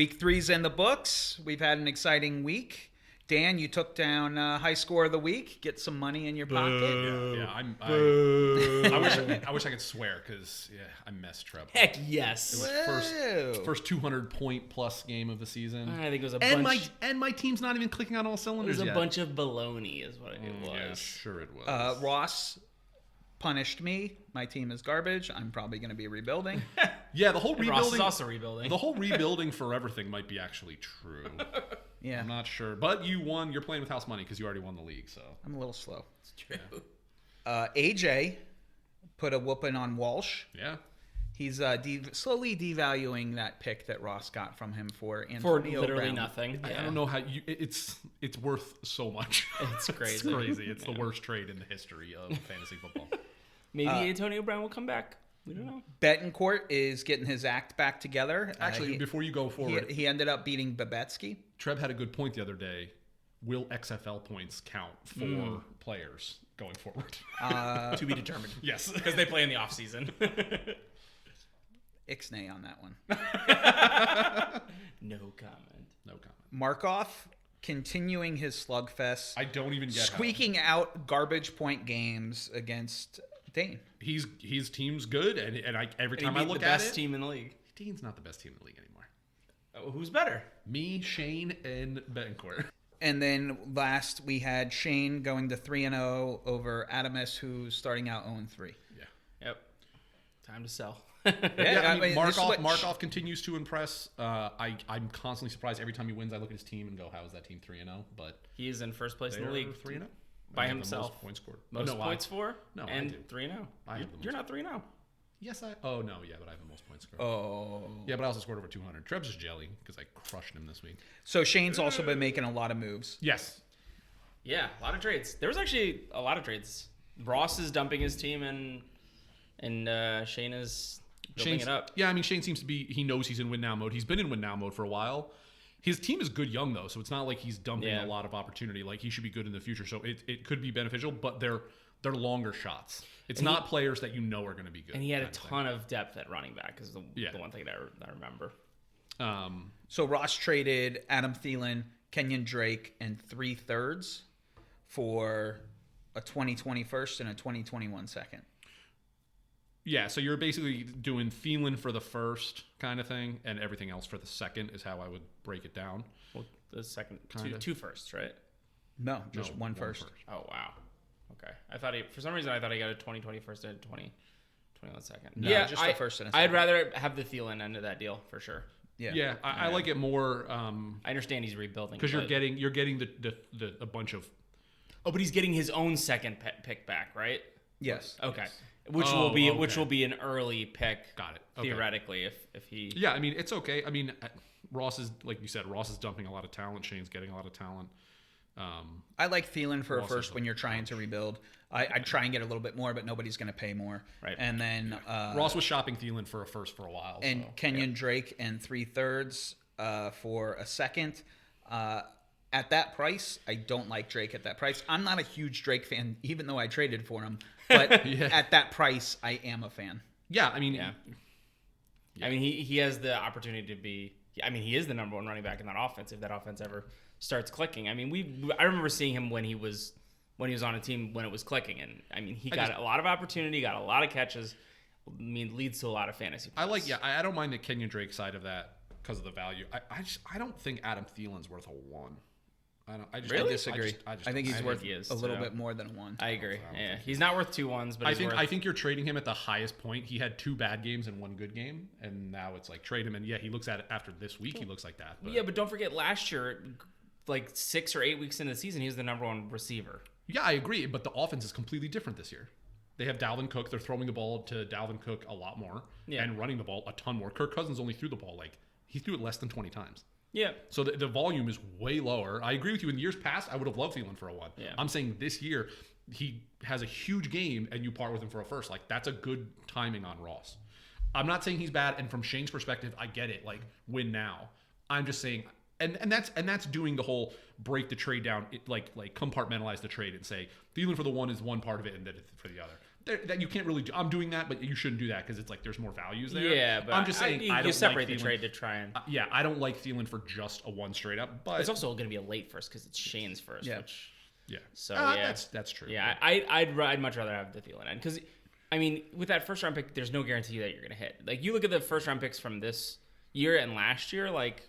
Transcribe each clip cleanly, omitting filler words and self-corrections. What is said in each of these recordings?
Week 3's in the books. We've had an exciting week. Dan, you took down high score of the week. Get some money in your pocket. Yeah, I wish I could swear because I messed Treb. Heck yes. It was first 200-point plus game of the season. I think it was a and bunch. my team's not even clicking on all It cylinders was a yet. bunch of baloney, is what it was. Yeah, sure it was. Ross punished me. My team is garbage. I'm probably going to be rebuilding. Yeah, the whole And Ross rebuilding. is also rebuilding. The whole rebuilding forever thing might be actually true. Yeah, I'm not sure, but you won. You're playing with house money because you already won the league. So I'm a little slow. It's true. AJ put a whooping on Walsh. yeah, He's slowly devaluing that pick that Ross got from him for For Antonio literally Brown. nothing. I Yeah. don't know how you. It's worth so much. It's crazy. It's crazy. It's the worst trade in the history of fantasy football. Maybe Antonio Brown will come back. We don't know. Betancourt is getting his act back together. Actually, before you go forward, he ended up beating Babetsky. Trev had a good point the other day. Will XFL points count for players going forward? To be determined. Yes. Because they play in the offseason. Ixnay on that one. No comment. No comment. Markov continuing his slugfest, I don't even get squeaking out garbage point games against Dane. His team's good, and every And time he I beat look the at best it, team in the league. Dean's not the best team in the league anymore. Oh, who's better? Me, Shane, and Betancourt. And then last we had Shane going to 3-0 over Adamus, who's starting out 0-3. Yeah. Yep. Time to sell. Yeah, I mean, this is what- Markov continues to impress. I'm constantly surprised every time he wins. I look at his team and go, "How is that team 3-0?" But He is in first place in they're the league 3-0 by They have the himself. most points scored. Most No, points for? No, I and do. 3-0. I have the You're most. not 3-0. Yes, Oh no, yeah, but I have the most points scored. Oh. Yeah, but I also scored over 200. Treb's just jelly because I crushed him this week. So Shane's also been making a lot of moves. Yes. Yeah, a lot of trades. There was actually a lot of trades. Ross is dumping his team, and Shane is building it up. Yeah, I mean, Shane seems to be. He knows he's in win now mode. He's been in win now mode for a while. His team is good young though, so it's not like he's dumping a lot of opportunity. Like he should be good in the future. So it could be beneficial, but they're longer shots. It's not players that you know are going to be good. And he had a ton of depth at running back is the one thing that I remember. So Ross traded Adam Thielen, Kenyon Drake, and 3/3 for a 2020 first and a 2021 second. Yeah, so you're basically doing Thielen for the first kind of thing, and everything else for the second is how I would break it down. Well, the second Kinda. two firsts, right? No, just No, one first. Oh wow. Okay. I thought for some reason I thought he got a 2020 first and a 2021 second. No, yeah, just the first and a I'd second. rather have the Thielen end of that deal for sure. Yeah. I like it more I understand he's rebuilding because you're but- getting the a bunch of. Oh, but he's getting his own second pick back, right? Yes. Okay. Which Oh, will be an early pick. Got it. Okay. Theoretically, if he. Yeah, I mean it's okay. I mean Ross is like you said. Ross is dumping a lot of talent. Shane's getting a lot of talent. I like Thielen for a Ross first is when you're trying to rebuild. I'd try and get a little bit more, but nobody's going to pay more. Right. And then Ross was shopping Thielen for a first for a while. and so. Kenyon Drake and 3/3 for a second. At that price, I don't like Drake at that price. I'm not a huge Drake fan, even though I traded for him. But at that price, I am a fan. Yeah, I mean, Yeah. I mean, he has the opportunity to be. I mean, he is the number one running back in that offense if that offense ever starts clicking. I mean, I remember seeing him when he was on a team when it was clicking, and I mean, he got a lot of opportunity, got a lot of catches. I mean, leads to a lot of fantasy points. I don't mind the Kenyon Drake side of that because of the value. I don't think Adam Thielen's worth a 1. I Disagree. I think he's worth he is, a little too. bit more than 1. I agree. Yeah, he's not worth 2 1s, but I think you're trading him at the highest point. He had 2 bad games and 1 good game, and now it's like trade him. And yeah, he looks at it after this week. He looks like that. But. Yeah, but don't forget last year, like 6 or 8 weeks into the season, he was the number 1 receiver. Yeah, I agree. But the offense is completely different this year. They have Dalvin Cook. They're throwing the ball to Dalvin Cook a lot more and running the ball a ton more. Kirk Cousins only threw the ball he threw it less than 20 times. Yeah. So the volume is way lower. I agree with you. In years past, I would have loved Thielen for a 1. Yeah. I'm saying this year, he has a huge game and you part with him for a first. Like, that's a good timing on Ross. I'm not saying he's bad. And from Shane's perspective, I get it. Like, win now. I'm just saying And that's doing the whole break the trade down, like compartmentalize the trade and say Thielen for the one is one part of it and then for the other. That you can't really do. I'm doing that, but you shouldn't do that because it's like there's more values there. Yeah, but I'm just saying I don't separate like the trade to try and. I don't like Thielen for just a one straight up. But it's also going to be a late first because it's Shane's first. Yeah. Which, yeah. So that's true. Yeah, I'd much rather have the Thielen end because, I mean, with that first round pick, there's no guarantee that you're going to hit. Like you look at the first round picks from this year and last year, like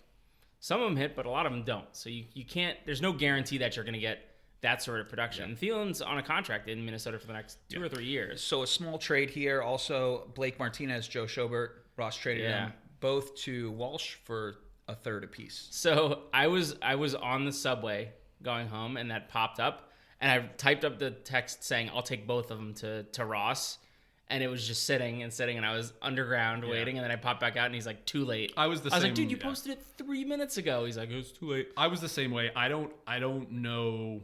some of them hit, but a lot of them don't. So you can't. There's no guarantee that you're going to get that sort of production. And Thielen's on a contract in Minnesota for the next 2 or 3 years. So a small trade here. Also, Blake Martinez, Joe Schobert, Ross traded them both to Walsh for a third apiece. So I was on the subway going home, and that popped up, and I typed up the text saying I'll take both of them to Ross, and it was just sitting, and I was underground waiting, and then I popped back out, and he's like, too late. I was like, dude, you posted it 3 minutes ago. He's like, it was too late. I was the same way. I don't know.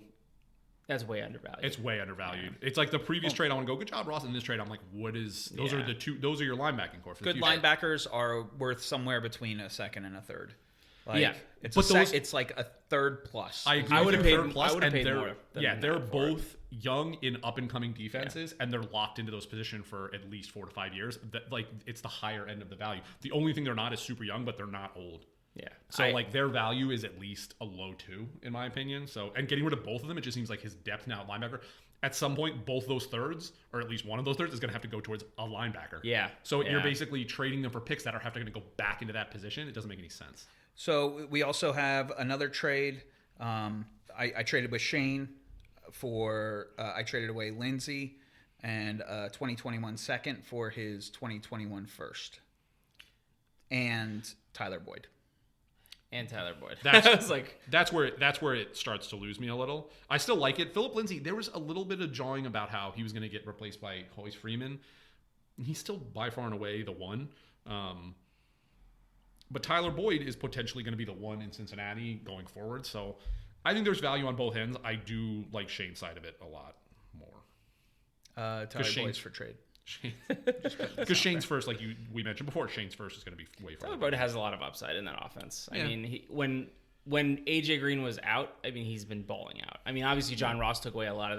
That's way undervalued. It's way undervalued. Yeah. It's like the previous trade. I want to go, good job, Ross. In this trade, I'm like, what is? Those are the two. Those are your linebacking core. For good linebackers are worth somewhere between a second and a third. Like, it's like a third plus. I agree. I would have paid. Plus, I would have paid more. They're both young in up and coming defenses, and they're locked into those positions for at least 4 to 5 years. It's the higher end of the value. The only thing they're not is super young, but they're not old. Yeah. So their value is at least a low 2, in my opinion. So, and getting rid of both of them, it just seems like his depth now at linebacker. At some point, both those thirds, or at least one of those thirds, is going to have to go towards a linebacker. Yeah. So you're basically trading them for picks that are going to go back into that position. It doesn't make any sense. So we also have another trade. I traded with Shane for I traded away Lindsey and a 2021 second for his 2021 first, and Tyler Boyd. And Tyler Boyd. That's where it starts to lose me a little. I still like it. Philip Lindsay, there was a little bit of jawing about how he was going to get replaced by Hoyce Freeman. He's still by far and away the one. But Tyler Boyd is potentially going to be the one in Cincinnati going forward. So I think there's value on both ends. I do like Shane's side of it a lot more. Tyler Boyd's for trade. Because Shane's first, like we mentioned before, Shane's first is going to be way farther. Tyler Boyd has a lot of upside in that offense. I mean, when AJ Green was out, I mean, he's been balling out. I mean, obviously John Ross took away a lot of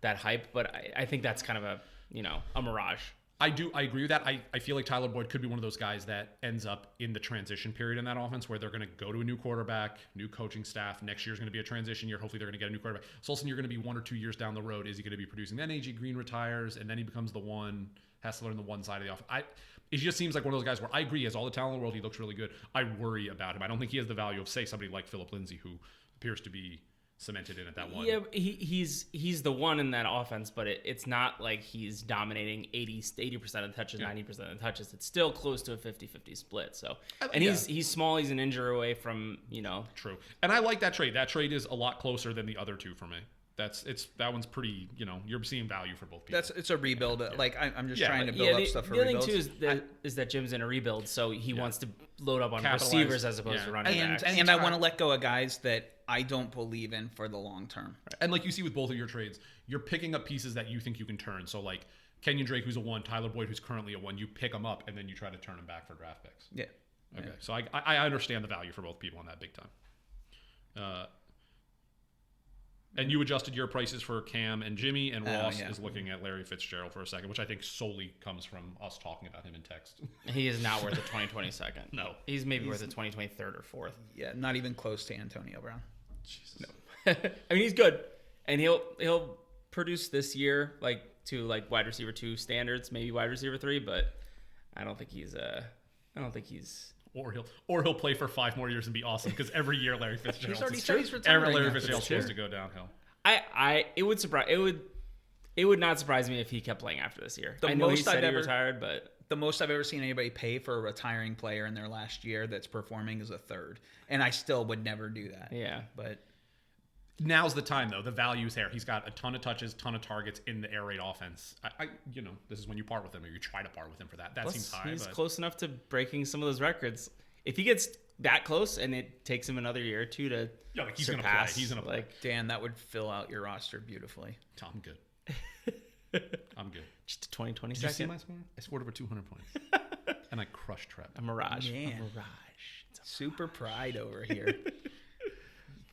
that hype, but I think that's kind of a mirage. I agree with that. I feel like Tyler Boyd could be one of those guys that ends up in the transition period in that offense where they're going to go to a new quarterback, new coaching staff. Next year's going to be a transition year. Hopefully they're going to get a new quarterback. So all of a sudden you're going to be 1 or 2 years down the road. Is he going to be producing? Then AJ Green retires, and then he becomes the one, has to learn the one side of the offense. It just seems like one of those guys where I agree he has all the talent in the world. He looks really good. I worry about him. I don't think he has the value of, say, somebody like Philip Lindsay, who appears to be cemented in at that one. Yeah, he's the one in that offense, but it's not like he's dominating 80% of the touches, 90% of the touches. It's still close to a 50-50 split. So, and he's small. He's an injury away from, True. And I like that trade. That trade is a lot closer than the other two for me. That one's pretty, you're seeing value for both people. It's a rebuild. Yeah. Like I'm just trying to build up stuff for rebuilds. The other thing too is that Jim's in a rebuild, so he wants to load up on receivers as opposed to running backs. And I want to let go of guys that I don't believe in for the long term. Right. And like you see with both of your trades, you're picking up pieces that you think you can turn. So like Kenyon Drake, who's a 1, Tyler Boyd, who's currently a 1, you pick them up and then you try to turn them back for draft picks. Yeah. Okay. Yeah. So I understand the value for both people on that big time. And you adjusted your prices for Cam and Jimmy, and Ross is looking at Larry Fitzgerald for a second, which I think solely comes from us talking about him in text. He is not worth a 2020 second. No. He's worth a 2020 third or fourth. Yeah, not even close to Antonio Brown. Jesus. No. I mean, he's good, and he'll produce this year to wide receiver 2 standards, maybe wide receiver 3, but I don't think he's. Or he'll play for 5 more years and be awesome because every year Larry Fitzgerald. He's retiring. Larry Fitzgerald's supposed to go downhill. It would not surprise me if he kept playing after this year. I know he said he retired, but the most I've ever seen anybody pay for a retiring player in their last year that's performing is a third, and I still would never do that. Yeah, but now's the time though. The value's there. He's got a ton of touches, ton of targets in the air raid offense. This is when you part with him, or you try to part with him for that. That seems high. He's close enough to breaking some of those records. If he gets that close, and it takes him another year or two to he's surpass, gonna play. He's gonna play. Dan, that would fill out your roster beautifully. I'm good. I'm good. Just a 2020 second. Did you see my score? I scored over 200 points, and I crushed Treb. A mirage. Yeah. A mirage. It's a Super pride over here.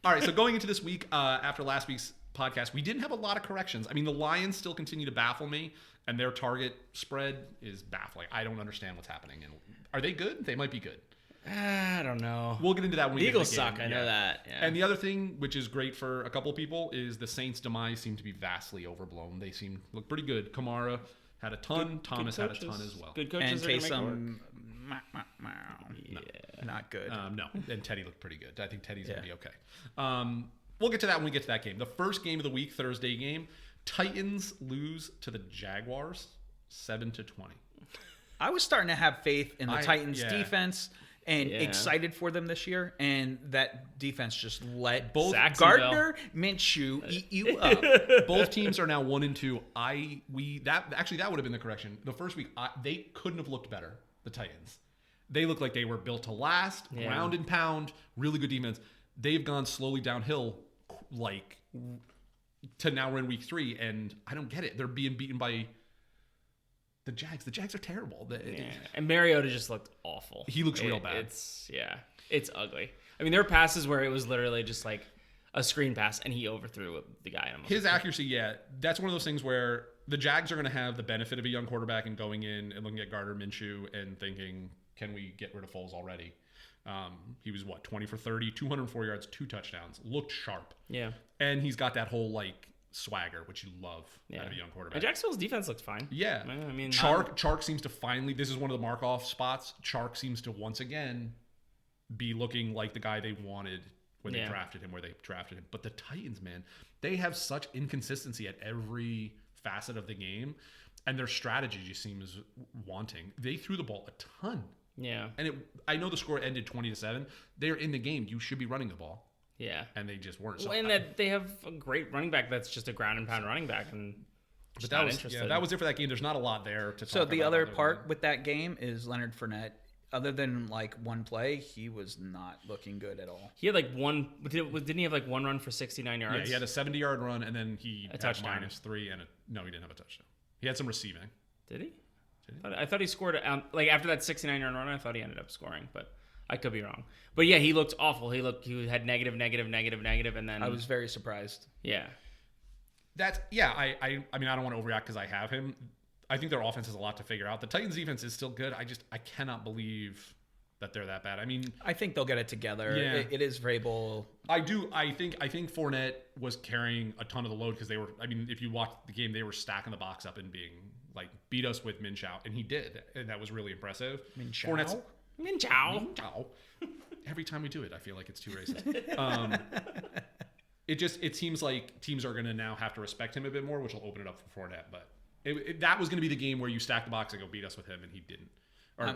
All right, so going into this week, after last week's podcast, we didn't have a lot of corrections. I mean, the Lions still continue to baffle me, and their target spread is baffling. I don't understand what's happening. And are they good? They might be good. I don't know. We'll get into that when we the get to Eagles the game. suck. I know that. Yeah. And the other thing, which is great for a couple of people, is the Saints' demise seemed to be vastly overblown. They look pretty good. Kamara had a ton. Thomas had a ton as well. Good coaches And are gonna Taysom, yeah. not good. No, and Teddy looked pretty good. I think Teddy's going to be okay. We'll get to that when we get to that game. The first game of the week, Thursday game, Titans lose to the Jaguars 7-20. I was starting to have faith in the Titans defense and excited for them this year, and that defense just let both Gardner Minshew eat you up. Both teams are now 1-2. That would have been the correction. The first week, they couldn't have looked better. The Titans, they look like they were built to last, ground and pound, really good defense. They've gone slowly downhill, like to now we're in week 3, and I don't get it. They're being beaten by the Jags. The Jags are terrible. And Mariota just looked awful. He looks real bad. It's ugly. I mean, there were passes where it was literally just like a screen pass, and he overthrew the guy. His accuracy, that's one of those things where the Jags are going to have the benefit of a young quarterback and going in and looking at Gardner Minshew and thinking, can we get rid of Foles already? He was 20 for 30, 204 yards, 2 touchdowns. Looked sharp. Yeah. And he's got that whole swagger, which you love out of a young quarterback. And Jacksonville's defense looked fine. Yeah. I mean, Chark seems to finally, this is one of the mark-off spots. Chark seems to once again be looking like the guy they wanted when they drafted him, where they drafted him. But the Titans, man, they have such inconsistency at every facet of the game, and their strategy just seems wanting. They threw the ball a ton. Yeah. And I know the score ended 20-7. They're in the game. You should be running the ball. Yeah. And they just weren't. And that they have a great running back that's just a ground and pound running back. And but that was it for that game. There's not a lot there to talk about. So the other part with that game is Leonard Fournette. Other than one play, he was not looking good at all. He had didn't he have one run for 69 yards? Yeah, he had a 70-yard run, and then he had touchdown. -3, and no, he didn't have a touchdown. He had some receiving. Did he? I thought he scored after that 69-yard run. I thought he ended up scoring, but I could be wrong. But yeah, he looked awful. He had negative, and then I was very surprised. Yeah. I mean, I don't want to overreact because I have him. I think their offense has a lot to figure out. The Titans' defense is still good. I cannot believe that they're that bad. I mean, I think they'll get it together. Yeah. It is Vrabel. I do. I think Fournette was carrying a ton of the load because they were. I mean, if you watched the game, they were stacking the box up and being beat us with Minshew, and he did, and that was really impressive. Minshew. Every time we do it, I feel like it's too racist. It seems like teams are going to now have to respect him a bit more, which will open it up for Fournette. But that was going to be the game where you stack the box and go beat us with him, and he didn't. Or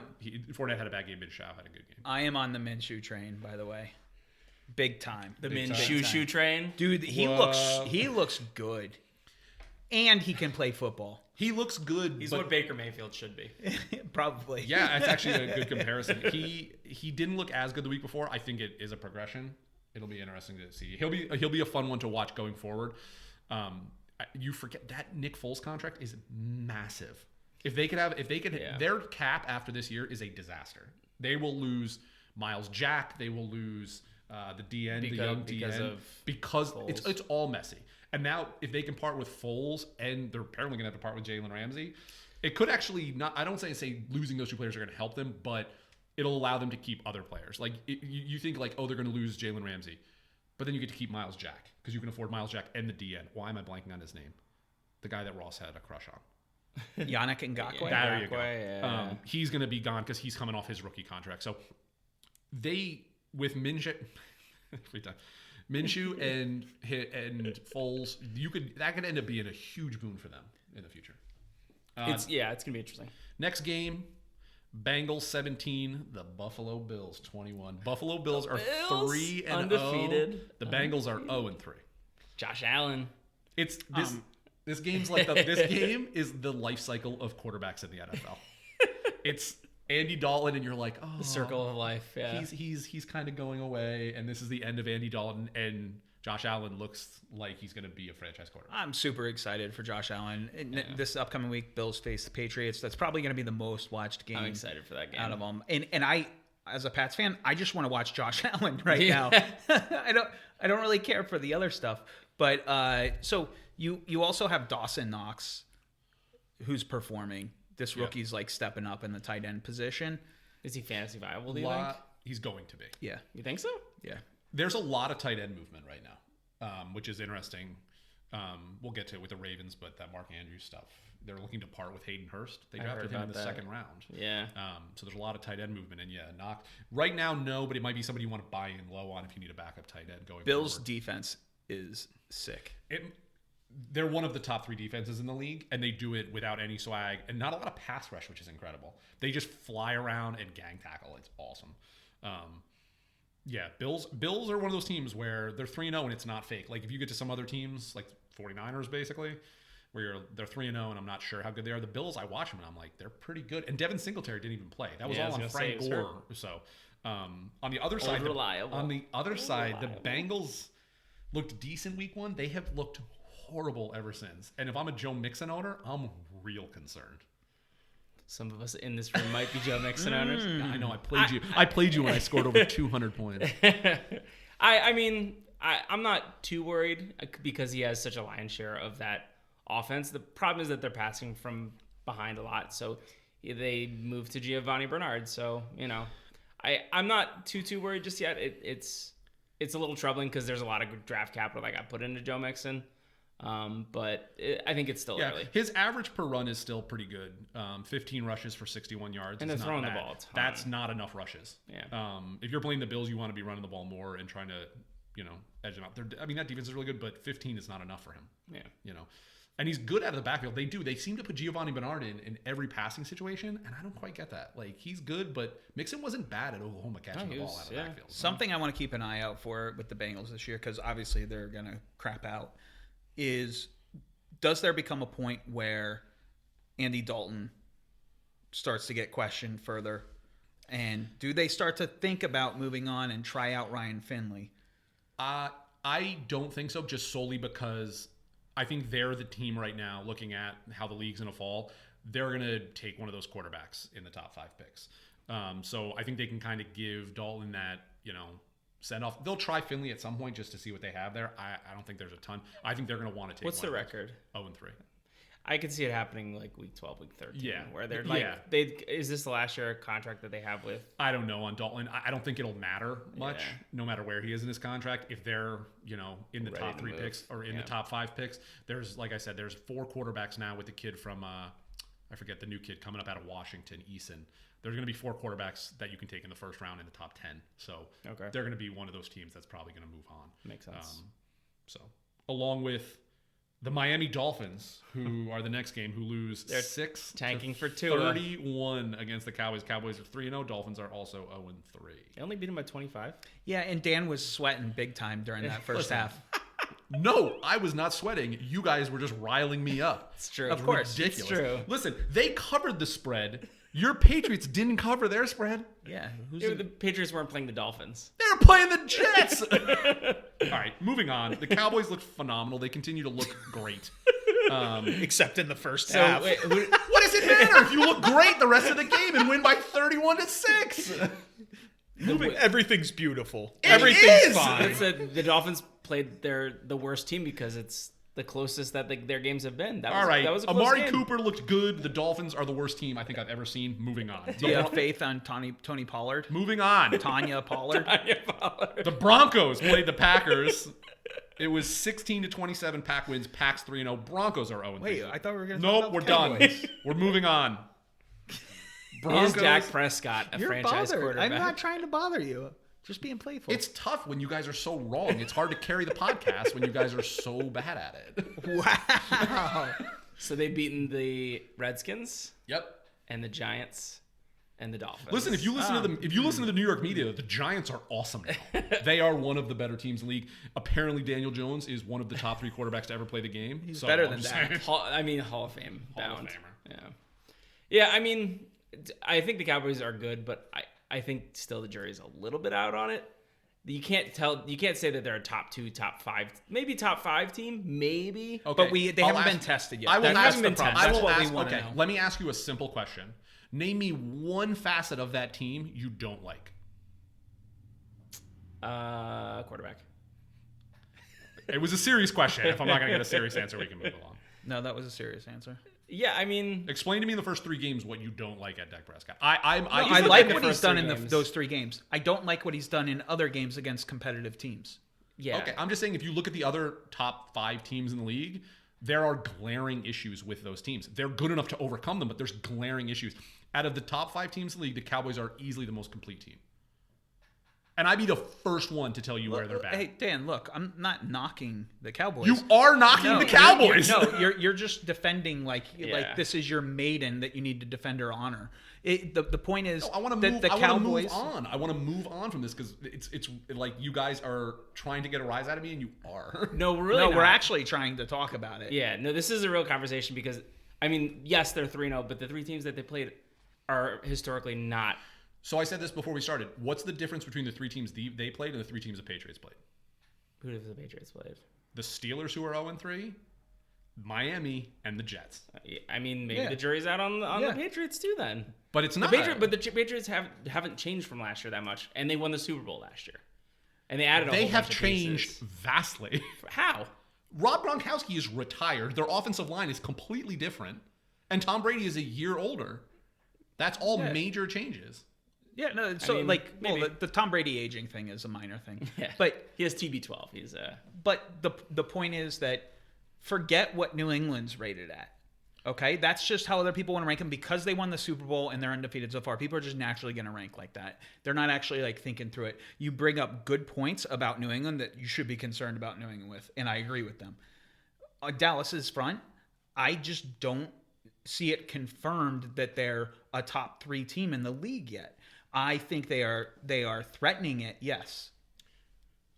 Fournette had a bad game. Minshew had a good game. I am on the Minshew train, by the way, big time. The Minshew train, dude. He looks good, and he can play football. He looks good. He's what Baker Mayfield should be. Probably. Yeah, that's actually a good comparison. He didn't look as good the week before. I think it is a progression. It'll be interesting to see. He'll be a fun one to watch going forward. You forget that Nick Foles contract is massive. If they could their cap after this year is a disaster. They will lose Miles Jack. They will lose the DN, the young DN, because it's all messy. And now, if they can part with Foles, and they're apparently going to have to part with Jalen Ramsey, it could actually not. I don't say losing those two players are going to help them, but it'll allow them to keep other players. You think they're going to lose Jalen Ramsey, but then you get to keep Miles Jack because you can afford Miles Jack and the DN. Why am I blanking on his name? The guy that Ross had a crush on. Yannick Ngakoue. There you go. Yeah. He's going to be gone because he's coming off his rookie contract. So with Minshew. Every time. Minshew and Foles, that could end up being a huge boon for them in the future. It's gonna be interesting. Next game, Bengals 17, the Buffalo Bills 21. Buffalo Bills are 3-0, undefeated. The Bengals are 0-3. Josh Allen. It's this game's this game is the life cycle of quarterbacks in the NFL. It's Andy Dalton, and you're like, oh, the circle of life. Yeah, he's kind of going away, and this is the end of Andy Dalton, and Josh Allen looks like he's going to be a franchise quarterback. I'm super excited for Josh Allen. This upcoming week, Bills face the Patriots. That's probably going to be the most watched game. I'm excited for that game out of them. And I as a Pats fan, I just want to watch Josh Allen now. I don't really care for the other stuff. But so you also have Dawson Knox, who's performing. This rookie's like stepping up in the tight end position. Is he fantasy viable, do you think? He's going to be. Yeah. You think so? Yeah. There's a lot of tight end movement right now, which is interesting. We'll get to it with the Ravens, but that Mark Andrews stuff. They're looking to part with Hayden Hurst. They drafted him in the second round. Yeah. So there's a lot of tight end movement. And Knox. Right now, no, but it might be somebody you want to buy in low on if you need a backup tight end going Bills' forward. defense is sick. They're one of the top 3 defenses in the league, and they do it without any swag and not a lot of pass rush, which is incredible. They just fly around and gang tackle. It's awesome. Bills are one of those teams where they're 3-0 and it's not fake. Like if you get to some other teams, like 49ers basically, where they're 3-0 and I'm not sure how good they are. The Bills, I watch them and I'm like, they're pretty good. And Devin Singletary didn't even play. That was all on Frank Gore. So on the other side, the Bengals looked decent week 1. They have looked horrible ever since. And if I'm a Joe Mixon owner, I'm real concerned. Some of us in this room might be Joe Mixon owners. I know. I played you. I played you when I scored over 200 points. I'm not too worried because he has such a lion's share of that offense. The problem is that they're passing from behind a lot. So they moved to Giovanni Bernard. So, I'm not too worried just yet. It's a little troubling because there's a lot of draft capital that got put into Joe Mixon. But I think it's still early. His average per run is still pretty good. 15 rushes for 61 yards. And they're throwing the ball a ton. That's not enough rushes. Yeah. If you're playing the Bills, you want to be running the ball more and trying to, edge them out. That defense is really good, but 15 is not enough for him. Yeah. And he's good out of the backfield. They seem to put Giovanni Bernard in every passing situation, and I don't quite get that. Like, he's good, but Mixon wasn't bad at Oklahoma catching the ball out of the backfield. Something I want to keep an eye out for with the Bengals this year, because obviously they're going to crap out, is does there become a point where Andy Dalton starts to get questioned further? And do they start to think about moving on and try out Ryan Finley? I don't think so, just solely because I think they're the team right now looking at how the league's going to fall. They're going to take one of those quarterbacks in the top 5 picks. So I think they can kind of give Dalton that, send off. They'll try Finley at some point just to see what they have there. I don't think there's a ton. I think they're going to want to take What's the record? 0-3. I could see it happening like week 12, week 13. Yeah. Where they're like, is this the last year contract that they have with? I don't know on Dalton. I don't think it'll matter much, no matter where he is in his contract. If they're, in the top 3 picks or in the top 5 picks, there's, like I said, there's 4 quarterbacks now with the kid from, I forget the new kid coming up out of Washington, Eason. There's going to be 4 quarterbacks that you can take in the first round in the top 10. So they're going to be one of those teams that's probably going to move on. Makes sense. So along with the Miami Dolphins, who are the next game, who lose they're 6 tanking for 31 against the Cowboys. Cowboys are 3-0. Dolphins are also 0-3. They only beat them by 25. Yeah, and Dan was sweating big time during that first half. No, I was not sweating. You guys were just riling me up. It's true. Of course. Ridiculous. It's true. Listen, they covered the spread. Your Patriots didn't cover their spread. Yeah. The Patriots weren't playing the Dolphins. They were playing the Jets. All right, moving on. The Cowboys looked phenomenal. They continue to look great. Except in the first half. Wait, What does it matter if you look great the rest of the game and win by 31-6? Everything's beautiful. Everything's fine. the Dolphins played the worst team because it's the closest that their games have been. That was a close Amari game. Cooper looked good. The Dolphins are the worst team I think I've ever seen. Moving on. Do you have faith on Tony Pollard? Moving on. Tanya Pollard? The Broncos played the Packers. It was 16-27 Pack wins. Packs 3-0. Broncos are 0-3. Wait, I thought we were going to Nope, we're done. We're moving on. Broncos, is Dak Prescott a You're franchise bothered. quarterback? I'm not trying to bother you. Just being playful. It's tough when you guys are so wrong. It's hard to carry the podcast when you guys are so bad at it. Wow. So they've beaten the Redskins. Yep. And the Giants and the Dolphins. Listen, if you listen to the New York media, the Giants are awesome now. They are one of the better teams in the league. Apparently, Daniel Jones is one of the top 3 quarterbacks to ever play the game. He's better than that. Hall of Fame bound. Hall of Famer. Yeah. I mean, I think the Cowboys are good, but I think still the jury's a little bit out on it. You can't say that they're a top 2, top 5, maybe top 5 team, maybe. Okay. But they haven't been tested yet. That's what we want to know. Let me ask you a simple question. Name me one facet of that team you don't like. Quarterback. It was a serious question. If I'm not going to get a serious answer, we can move along. No, that was a serious answer. Yeah, I mean, explain to me in the first 3 games what you don't like at Dak Prescott. I like what he's done in those 3 games. I don't like what he's done in other games against competitive teams. Yeah. Okay, I'm just saying if you look at the other top 5 teams in the league, there are glaring issues with those teams. They're good enough to overcome them, but there's glaring issues. Out of the top 5 teams in the league, the Cowboys are easily the most complete team. And I'd be the first one to tell you where they're bad. Hey, Dan, look, I'm not knocking the Cowboys. You are knocking the Cowboys. You're just defending like this is your maiden that you need to defend or honor. The point is I want to move on. I want to move on from this because it's like you guys are trying to get a rise out of me, and you are. No, we're actually trying to talk about it. Yeah, no, this is a real conversation because I mean, yes, they're 3-0, but the 3 teams that they played are historically not. So I said this before we started. What's the difference between the 3 teams they played and the 3 teams the Patriots played? Who have the Patriots played? The Steelers, who are 0-3, Miami, and the Jets. I mean, maybe the jury's out on the Patriots too then. But it's not. But the Patriots haven't changed from last year that much, and they won the Super Bowl last year. And they added a whole bunch of pieces. They have changed vastly. How? Rob Gronkowski is retired. Their offensive line is completely different. And Tom Brady is a year older. That's all major changes. Yeah, no. So the Tom Brady aging thing is a minor thing. Yeah, but he has TB12. He's But the point is that forget what New England's rated at. Okay, that's just how other people want to rank them because they won the Super Bowl and they're undefeated so far. People are just naturally going to rank like that. They're not actually like thinking through it. You bring up good points about New England that you should be concerned about New England with, and I agree with them. Dallas's front, I just don't see it confirmed that they're a top 3 team in the league yet. I think they are threatening it. Yes.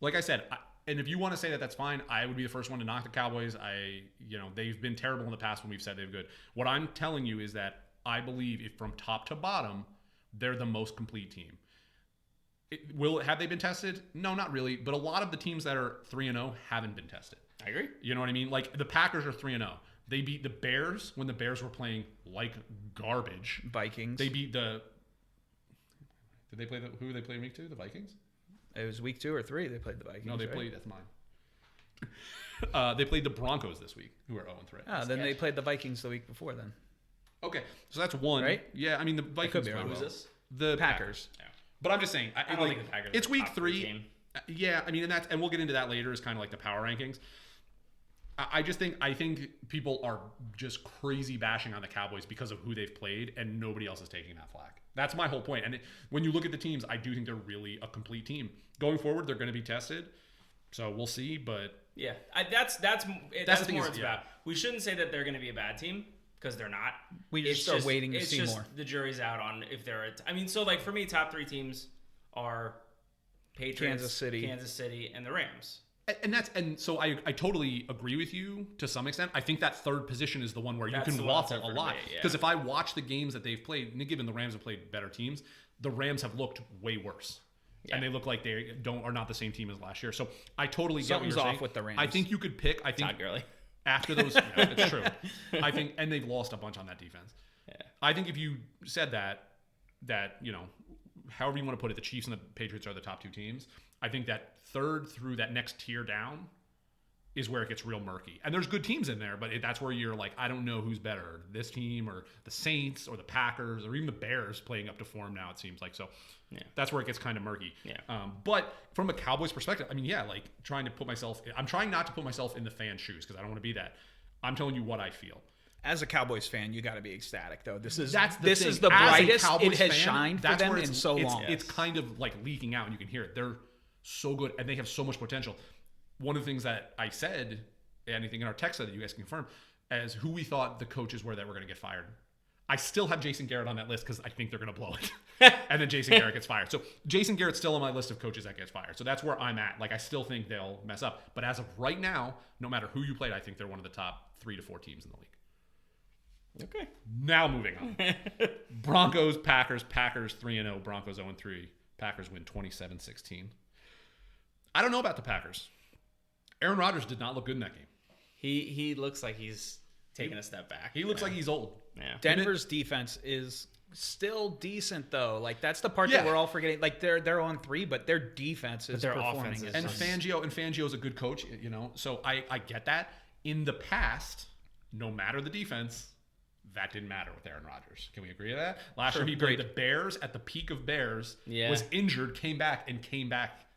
Like I said, and if you want to say that, that's fine. I would be the first one to knock the Cowboys. They've been terrible in the past when we've said they're good. What I'm telling you is that I believe if from top to bottom, they're the most complete team. Have they been tested? No, not really. But a lot of the teams that are 3-0 haven't been tested. I agree. You know what I mean? Like the Packers are 3-0. They beat the Bears when the Bears were playing like garbage. Vikings. They beat the. Did they play who did they play in week 2? The Vikings? It was week 2 or 3 they played the Vikings. No, they played. That's mine. They played the Broncos this week, who are 0-3. Ah, then they played the Vikings the week before then. Okay, so that's one. Right? Yeah, I mean the Vikings. Could be wrong. Who's this? The Packers. Yeah. But I'm just saying. I don't think the Packers. It's week top 3. Team. Yeah, I mean, and we'll get into that later. Is kind of like the power rankings. I think people are just crazy bashing on the Cowboys because of who they've played, and nobody else is taking that flack. That's my whole point. And when you look at the teams, I do think they're really a complete team. Going forward, they're going to be tested, so we'll see. But yeah, that's more it's about. We shouldn't say that they're going to be a bad team because they're not. We just are waiting to see more. The jury's out on if they're. I mean, so like for me, top 3 teams are Patriots, Kansas City, and the Rams. And so I totally agree with you to some extent. I think that 3rd position is the one where you can waffle a lot. Because if I watch the games that they've played, given the Rams have played better teams, the Rams have looked way worse. Yeah. And they look like they are not the same team as last year. So I totally get what you're saying. Something's off with the Rams. I think you could pick. I think Todd Gurley. After those, it's true. I think, and they've lost a bunch on that defense. Yeah. I think if you said that however you want to put it, the Chiefs and the Patriots are the top 2 teams. I think that 3rd through that next tier down is where it gets real murky. And there's good teams in there, but that's where you're like, I don't know who's better, this team or the Saints or the Packers or even the Bears playing up to form now, it seems like. So that's where it gets kind of murky. Yeah. But from a Cowboys perspective, I mean, I'm trying not to put myself in the fan's shoes because I don't want to be that. I'm telling you what I feel. As a Cowboys fan, you got to be ecstatic, though. This is the brightest it has shined for them in so long. It's kind of like leaking out, and you can hear it. They're so good, and they have so much potential. One of the things that I said, anything in our text that you guys can confirm, as who we thought the coaches were that were going to get fired. I still have Jason Garrett on that list because I think they're going to blow it. And then Jason Garrett gets fired. So Jason Garrett's still on my list of coaches that gets fired. So that's where I'm at. Like, I still think they'll mess up. But as of right now, no matter who you played, I think they're one of the top 3 to 4 teams in the league. Okay. Now moving on. Broncos, Packers 3-0, Broncos 0-3. Packers win 27-16. I don't know about the Packers. Aaron Rodgers did not look good in that game. He looks like he's taking a step back. He looks like he's old. Yeah. Denver's defense is still decent though. Like that's the part that we're all forgetting. Like they're on 3, but their defense is performing. Offense and Fangio's a good coach, So I get that. In the past, no matter the defense, that didn't matter with Aaron Rodgers. Can we agree to that? Last year he played the Bears at the peak of Bears, was injured, came back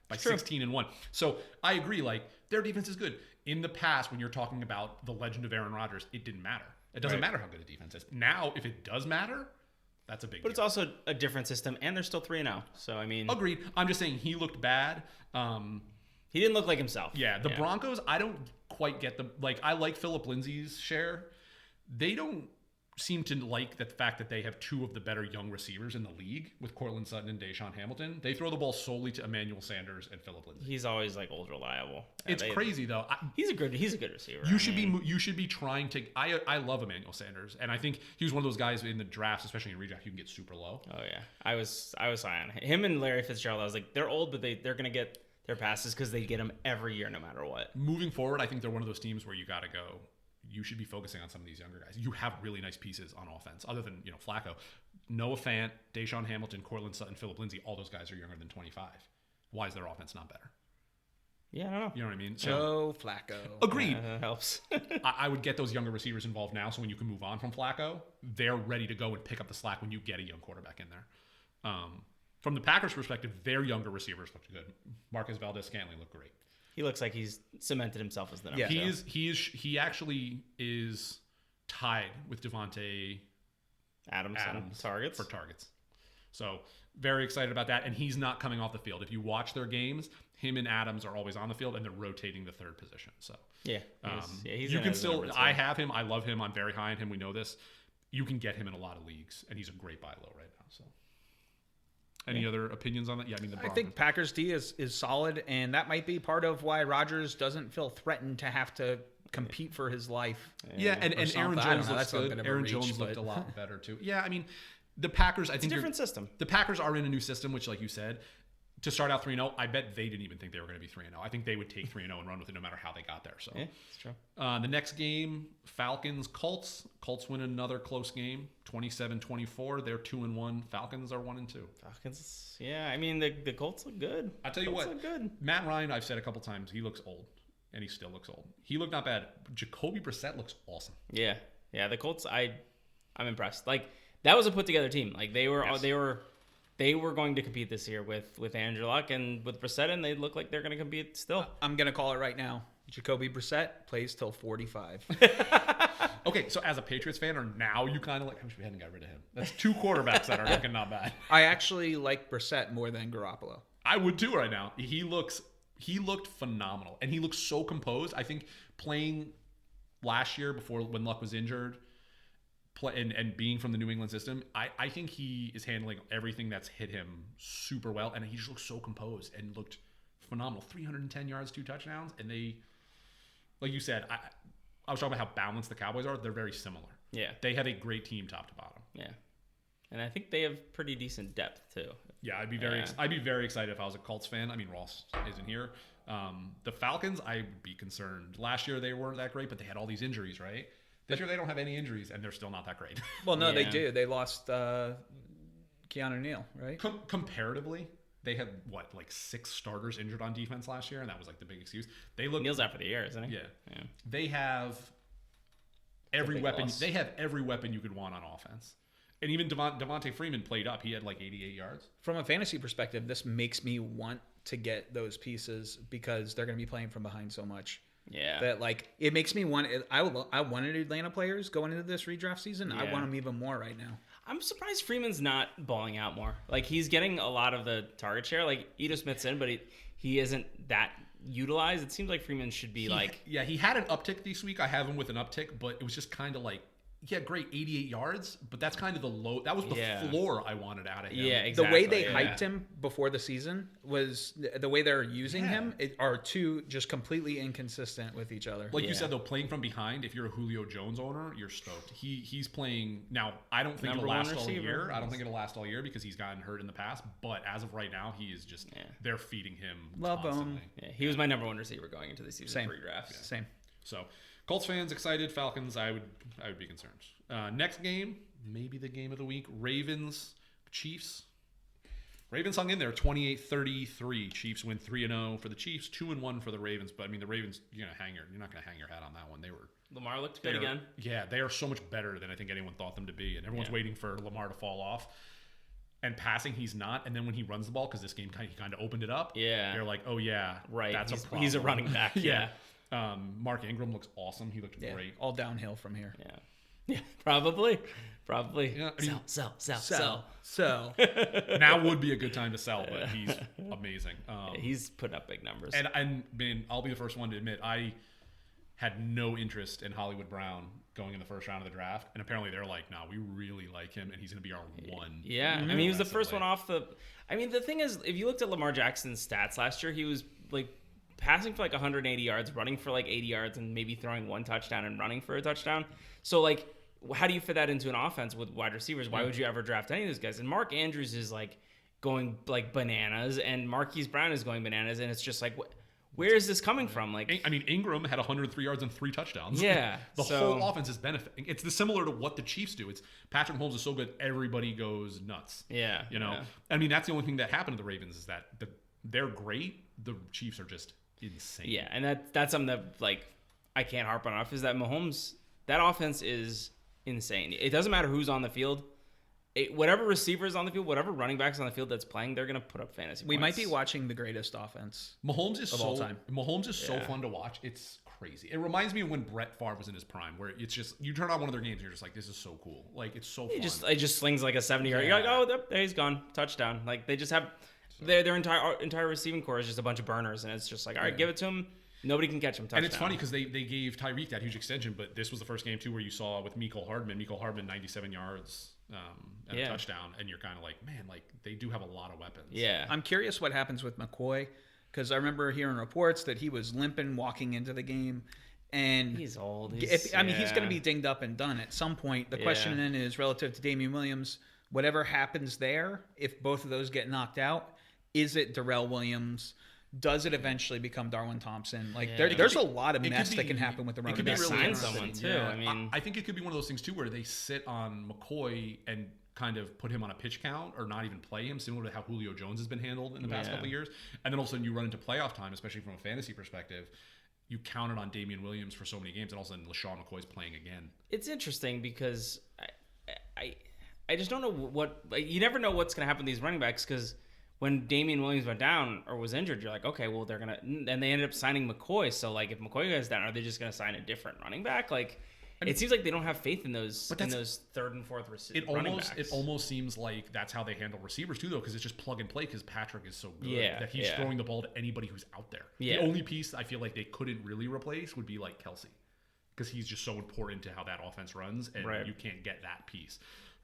by 16-1. So I agree. Like their defense is good. In the past, when you're talking about the legend of Aaron Rodgers, it didn't matter. It doesn't matter how good a defense is. Now, if it does matter, that's a big deal. But it's also a different system, and they're still 3-0. So, I mean... Agreed. I'm just saying he looked bad. He didn't look like himself. Yeah, the Broncos, I don't quite get the... Like, I like Phillip Lindsay's share. They don't seem to like the fact that they have 2 of the better young receivers in the league with Courtland Sutton and Deshaun Hamilton. They throw the ball solely to Emmanuel Sanders and Phillip Lindsay. He's always like ultra reliable. It's crazy though. He's a good receiver. You should be trying to. I love Emmanuel Sanders, and I think he was one of those guys in the drafts, especially in redraft, you can get super low. Oh yeah, I was high on him and Larry Fitzgerald. I was like, they're old, but they're gonna get their passes because they get them every year, no matter what. Moving forward, I think they're one of those teams where you got to go. You should be focusing on some of these younger guys. You have really nice pieces on offense, other than Flacco, Noah Fant, Deshaun Hamilton, Courtland Sutton, Phillip Lindsay. All those guys are younger than 25. Why is their offense not better? Yeah, I don't know. You know what I mean? Joe Flacco. Agreed. That helps. I would get those younger receivers involved now, so when you can move on from Flacco, they're ready to go and pick up the slack when you get a young quarterback in there. From the Packers' perspective, their younger receivers looked good. Marquez Valdez-Scantling looked great. He looks like he's cemented himself as the number. Yeah, he actually is tied with Devontae Adams for targets. So very excited about that, and he's not coming off the field. If you watch their games, him and Adams are always on the field, and they're rotating the third position. So he's you can still. I have him. I love him. I'm very high on him. We know this. You can get him in a lot of leagues, and he's a great buy low right now. So. Any other opinions on that? Yeah, I think Packers D is solid, and that might be part of why Rodgers doesn't feel threatened to have to compete for his life. Yeah, and Aaron Jones looks good. Aaron Jones looked a lot better too. Yeah, I mean, the Packers. I think it's a different system. The Packers are in a new system, which, like you said, to start out 3-0, I bet they didn't even think they were going to be 3-0. I think they would take 3-0 and run with it no matter how they got there. So yeah, it's true. The next game, Falcons, Colts. Colts win another close game, 27-24. They're 2-1. Falcons are 1-2. Falcons, yeah. I mean, the Colts look good. I tell you what, look good. Matt Ryan, I've said a couple times, he looks old, and he still looks old. He looked not bad. Jacoby Brissett looks awesome. Yeah. The Colts, I'm impressed. Like that was a put together team. Like they were going to compete this year with Andrew Luck and with Brissett, and they look like they're going to compete still. I'm going to call it right now. Jacoby Brissett plays till 45. Okay, so as a Patriots fan, or now you kind of like, I wish we hadn't got rid of him. That's 2 quarterbacks that are looking not bad. I actually like Brissett more than Garoppolo. I would too right now. He looked phenomenal, and he looks so composed. I think playing last year when Luck was injured, and being from the New England system, I think he is handling everything that's hit him super well, and he just looks so composed and looked phenomenal. 310 yards, 2 touchdowns, and they, like you said, I was talking about how balanced the Cowboys are. They're very similar. Yeah. They have a great team top to bottom. Yeah. And I think they have pretty decent depth too. Yeah, I'd be very excited if I was a Colts fan. I mean, Ross isn't here. The Falcons, I would be concerned. Last year they weren't that great, but they had all these injuries, right? This year they don't have any injuries, and they're still not that great. Well, no, they do. They lost Keanu Neal, right? Comparatively, they had, 6 starters injured on defense last year, and that was the big excuse. Neal's out for the year, isn't he? Yeah. They have every weapon. They have every weapon you could want on offense. And even Devontae Freeman played up. He had 88 yards. From a fantasy perspective, this makes me want to get those pieces because they're going to be playing from behind so much. Yeah. That it makes me want. I wanted Atlanta players going into this redraft season. Yeah. I want them even more right now. I'm surprised Freeman's not balling out more. He's getting a lot of the target share. Ito Smith's in, but he isn't that utilized. It seems like Freeman should be Yeah, he had an uptick this week. I have him with an uptick, but it was just kind of great, 88 yards, but that's kind of the low. That was the floor I wanted out of him. Yeah, exactly. The way they hyped him before the season was the way they're using him are 2 just completely inconsistent with each other. You said though, playing from behind, if you're a Julio Jones owner, you're stoked. He's playing now. I don't think it'll last all year. I don't think it'll last all year because he's gotten hurt in the past. But as of right now, he is just they're feeding him. Love constantly. him. Yeah, he was my number 1 receiver going into the season pre-draft. Same. So. Colts fans excited. Falcons, I would be concerned. Next game, maybe the game of the week. Ravens, Chiefs. Ravens hung in there, 28-33. Chiefs win 3-0 for the Chiefs, 2-1 for the Ravens. But I mean, the Ravens, you're not gonna hang your hat on that one. Lamar looked good again. Yeah, they are so much better than I think anyone thought them to be, and everyone's waiting for Lamar to fall off. And passing, he's not. And then when he runs the ball, because this game he kind of opened it up. Yeah, you're like, oh yeah, right. That's a problem. He's a running back. Yeah. Mark Ingram looks awesome. He looked great. All downhill from here. Yeah, probably. Yeah, I mean, Sell. Now would be a good time to sell, but he's amazing. He's put up big numbers. And I mean, I'll be the first one to admit I had no interest in Hollywood Brown going in the first round of the draft, and apparently they're like, "No, we really like him, and he's going to be our one." Yeah, I mean, he was the first one off the. I mean, the thing is, if you looked at Lamar Jackson's stats last year, he was like passing for like 180 yards, running for like 80 yards, and maybe throwing one touchdown and running for a touchdown. So like, how do you fit that into an offense with wide receivers? Why would you ever draft any of those guys? And Mark Andrews is like going like bananas, and Marquise Brown is going bananas, and it's just like, where is this coming from? Like, I mean, Ingram had 103 yards and 3 touchdowns. Yeah, the whole offense is benefiting. It's similar to what the Chiefs do. It's Patrick Mahomes is so good, everybody goes nuts. Yeah, I mean, that's the only thing that happened to the Ravens is that they're great. The Chiefs are just insane. Yeah, and that's something that like I can't harp on enough is that Mahomes, that offense is insane. It doesn't matter who's on the field. Whatever receiver is on the field, whatever running backs on the field that's playing, they're going to put up fantasy points. We might be watching the greatest offense Mahomes is all time. Mahomes is so fun to watch. It's crazy. It reminds me of when Brett Favre was in his prime, where it's just you turn on one of their games and you're just like, this is so cool. Like, it's so fun. It just slings like a 70-yard. You're like, oh, there he's gone. Touchdown. Like, they just have their entire receiving core is just a bunch of burners, and it's just like, all right, give it to him. Nobody can catch him. Touchdown. And it's funny because they gave Tyreek that huge extension, but this was the first game too where you saw with Mecole Hardman 97 yards and a touchdown, and you're kind of like, man, like they do have a lot of weapons. Yeah, I'm curious what happens with McCoy because I remember hearing reports that he was limping walking into the game, and he's old. He's going to be dinged up and done at some point. The question then is relative to Damian Williams. Whatever happens there, if both of those get knocked out, is it Darrell Williams? Does it eventually become Darwin Thompson? Like there's a lot of mess that can happen with the running back. Really sign someone too. Yeah. I mean, I think it could be one of those things too where they sit on McCoy and kind of put him on a pitch count or not even play him, similar to how Julio Jones has been handled in the past couple of years. And then all of a sudden you run into playoff time, especially from a fantasy perspective. You counted on Damian Williams for so many games, and all of a sudden LaShawn McCoy's playing again. It's interesting because I just don't know what you never know what's going to happen to these running backs because. When Damian Williams went down or was injured, you're like, okay, well, they're going to... And they ended up signing McCoy. So, like, if McCoy goes down, are they just going to sign a different running back? Like, it seems like they don't have faith in those third and fourth running backs. It almost seems like that's how they handle receivers, too, though, because it's just plug and play because Patrick is so good that he's throwing the ball to anybody who's out there. Yeah. The only piece I feel like they couldn't really replace would be, like, Kelsey because he's just so important to how that offense runs, and you can't get that piece.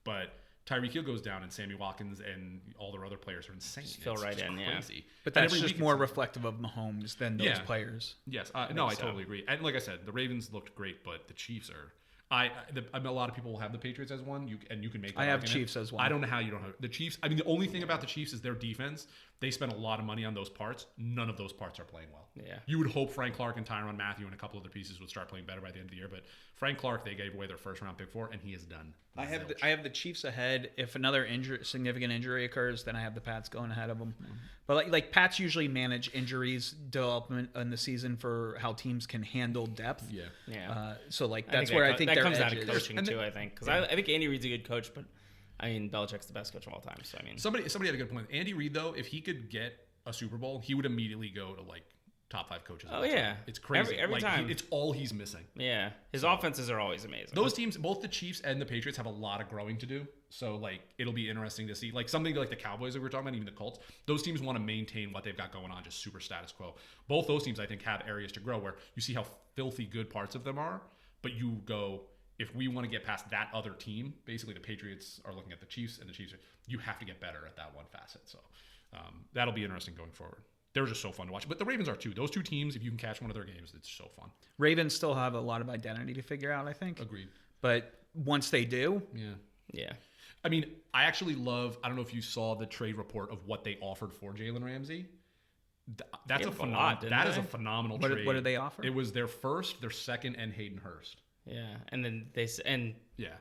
But... Tyreek Hill goes down, and Sammy Watkins and all their other players are insane. Fill right in, crazy. But that's just more reflective of Mahomes than those players. Yes, I totally agree. And like I said, the Ravens looked great, but the Chiefs are. I mean, a lot of people will have the Patriots as one, you can make that I have argument. Chiefs as one. I don't know how you don't have the Chiefs. I mean, the only thing about the Chiefs is their defense. They spent a lot of money on those parts. None of those parts are playing well. Yeah. You would hope Frank Clark and Tyrann Mathieu and a couple other pieces would start playing better by the end of the year, but Frank Clark they gave away their first round pick for, and he is done. I have the Chiefs ahead. If another significant injury occurs, then I have the Pats going ahead of them. Mm-hmm. But like Pats usually manage injuries development in the season for how teams can handle depth. Yeah. So like that's where I think that their comes edge out of is. coaching too. I think because I think Andy Reid's a good coach, but I mean Belichick's the best coach of all time. So I mean somebody had a good point. Andy Reid though, if he could get a Super Bowl, he would immediately go to like top 5 coaches. Oh yeah, it's crazy. Every time, it's all he's missing. Yeah, his offenses are always amazing. Those teams, both the Chiefs and the Patriots, have a lot of growing to do. So like, it'll be interesting to see. Like something like the Cowboys that we were talking about, even the Colts. Those teams want to maintain what they've got going on, just super status quo. Both those teams, I think, have areas to grow where you see how filthy good parts of them are, but you go, if we want to get past that other team, basically the Patriots are looking at the Chiefs, and the Chiefs you have to get better at that one facet. So that'll be interesting going forward. They're just so fun to watch. But the Ravens are too. Those two teams, if you can catch one of their games, it's so fun. Ravens still have a lot of identity to figure out, I think. Agreed. But once they do. Yeah. I mean, I actually love, I don't know if you saw the trade report of what they offered for Jalen Ramsey. That's a phenomenal. That is a phenomenal trade. What did they offer? It was their first, their second, and Hayden Hurst. Yeah, and then Jags said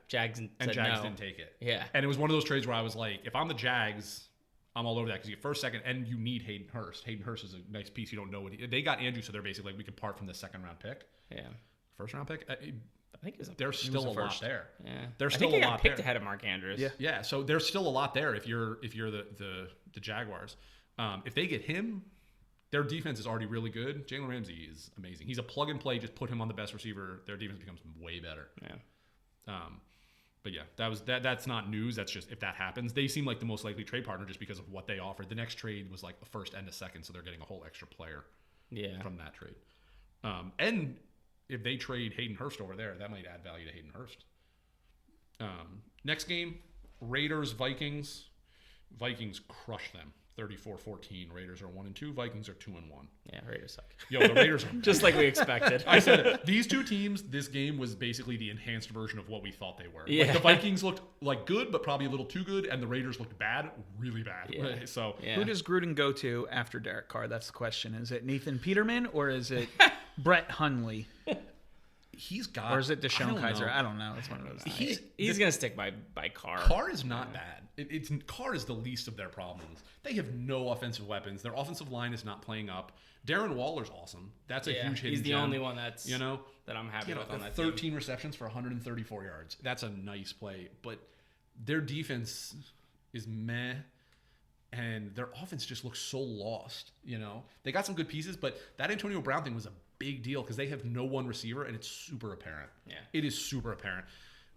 Jags no. didn't take it. Yeah, and it was one of those trades where I was like, if I'm the Jags, I'm all over that because you get first, second, and you need Hayden Hurst. Hayden Hurst is a nice piece. You don't know what they got Andrew, so they're basically like, we can part from the second round pick. Yeah, first round pick. I think there's still a lot there. Yeah, there's I still think a he lot got picked there. ahead of Mark Andrews. Yeah. So there's still a lot there if you're the Jaguars. If they get him, their defense is already really good. Jalen Ramsey is amazing. He's a plug and play. Just put him on the best receiver. Their defense becomes way better. Yeah. But yeah, that's not news. That's just if that happens, they seem like the most likely trade partner just because of what they offered. The next trade was like a first and a second, so they're getting a whole extra player. From that trade. And if they trade Hayden Hurst over there, that might add value to Hayden Hurst. Next game, Raiders Vikings. Vikings crush them. 34-14. Raiders are 1-2. Vikings are 2-1. Yeah, Raiders suck. Yo, the Raiders are just like we expected. I said it. These two teams, this game was basically the enhanced version of what we thought they were. Yeah. Like the Vikings looked like good, but probably a little too good, and the Raiders looked bad, really bad. Yeah. So who does Gruden go to after Derek Carr? That's the question. Is it Nathan Peterman or is it Brett Hundley? Or is it Deshaun Kaiser? I don't know. It's one of those. He's gonna stick by Carr. Carr is not bad. Carr is the least of their problems. They have no offensive weapons. Their offensive line is not playing up. Darren Waller's awesome. That's a huge hidden He's the gem. only one that I'm happy with on that 13 team. receptions for 134 yards. That's a nice play. But their defense is meh. And their offense just looks so lost. They got some good pieces, but that Antonio Brown thing was a big deal because they have no one receiver, and it's super apparent. Yeah, it is super apparent.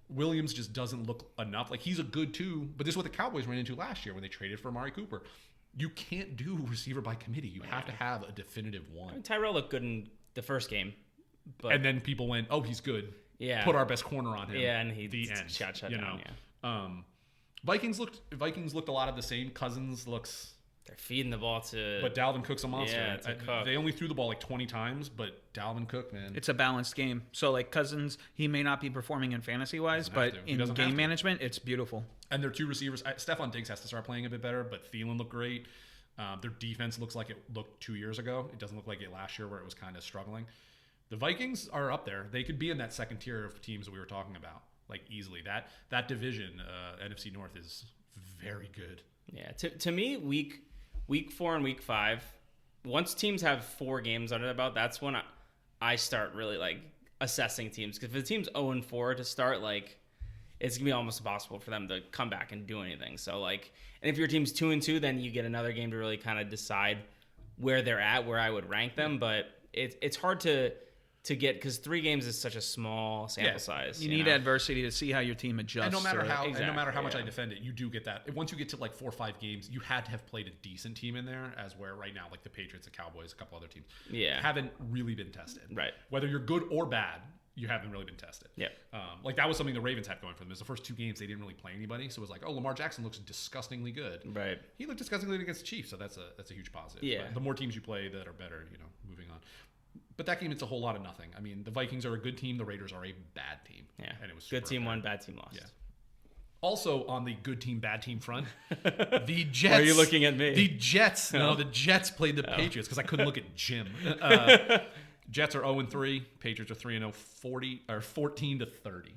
Williams just doesn't look enough. Like he's a good two, but this is what the Cowboys ran into last year when they traded for Amari Cooper. You can't do receiver by committee. You have to have a definitive one. Tyrell looked good in the first game, and then people went, "Oh, he's good. Yeah, put our best corner on him." Yeah, and he shut down. Yeah. Vikings looked a lot of the same. Cousins looks. They're feeding the ball to. But Dalvin Cook's a monster. Yeah, Cook. They only threw the ball like 20 times, but Dalvin Cook, man. It's a balanced game. So like Cousins, he may not be performing in fantasy wise, but in game management, it's beautiful. And their two receivers, Stephon Diggs has to start playing a bit better, but Thielen looked great. Their defense looks like it looked 2 years ago. It doesn't look like it last year where it was kind of struggling. The Vikings are up there. They could be in that second tier of teams that we were talking about, like easily. That division, NFC North, is very good. Yeah, to me, Week 4 and Week 5, once teams have 4 games under their belt, that's when I start really like assessing teams. Because if the team's 0-4 to start, like it's gonna be almost impossible for them to come back and do anything. So like, and if your team's 2-2, then you get another game to really kind of decide where they're at, where I would rank them. But it's hard to get because 3 games is such a small sample size. You need adversity to see how your team adjusts. And no matter how much I defend it, you do get that. Once you get to like 4 or 5 games, you had to have played a decent team in there. As where right now, like the Patriots, the Cowboys, a couple other teams, haven't really been tested. Right. Whether you're good or bad, you haven't really been tested. Yeah. Like that was something the Ravens had going for them. It was the first 2 games they didn't really play anybody, so it was like, oh, Lamar Jackson looks disgustingly good. Right. He looked disgustingly good against the Chiefs, so that's a huge positive. Yeah. But the more teams you play that are better, moving on. But that game, it's a whole lot of nothing. I mean, the Vikings are a good team. The Raiders are a bad team. Yeah. And it was good team won, bad team lost. Yeah. Also, on the good team, bad team front, the Jets. Why are you looking at me? The Jets. No, the Jets played the Patriots because I couldn't look at Jim. Jets are 0-3. Patriots are 3-0, 14-30.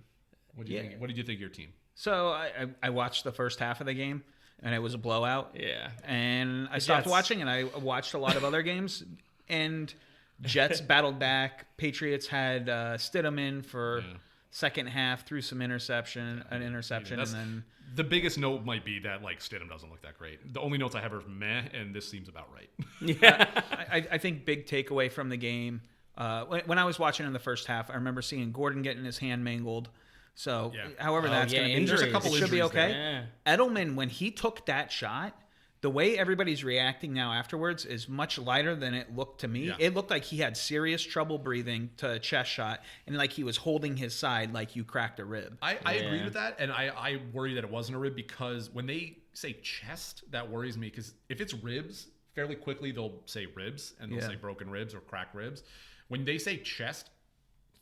What did you think? What did you think of your team? So I watched the first half of the game, and it was a blowout. Yeah. And I stopped watching, and I watched a lot of other games. And Jets battled back. Patriots had Stidham in for second half, threw some interception, and then the biggest note might be that like Stidham doesn't look that great. The only notes I have are meh, and this seems about right. Yeah. I think big takeaway from the game. When I was watching in the first half, I remember seeing Gordon getting his hand mangled. So, however that's going to be, there's a couple should be okay. Yeah. Edelman, when he took that shot, the way everybody's reacting now afterwards is much lighter than it looked to me. Yeah. It looked like he had serious trouble breathing to a chest shot, and like he was holding his side like you cracked a rib. I agree with that, and I worry that it wasn't a rib because when they say chest, that worries me because if it's ribs, fairly quickly they'll say ribs, and they'll say broken ribs or cracked ribs. When they say chest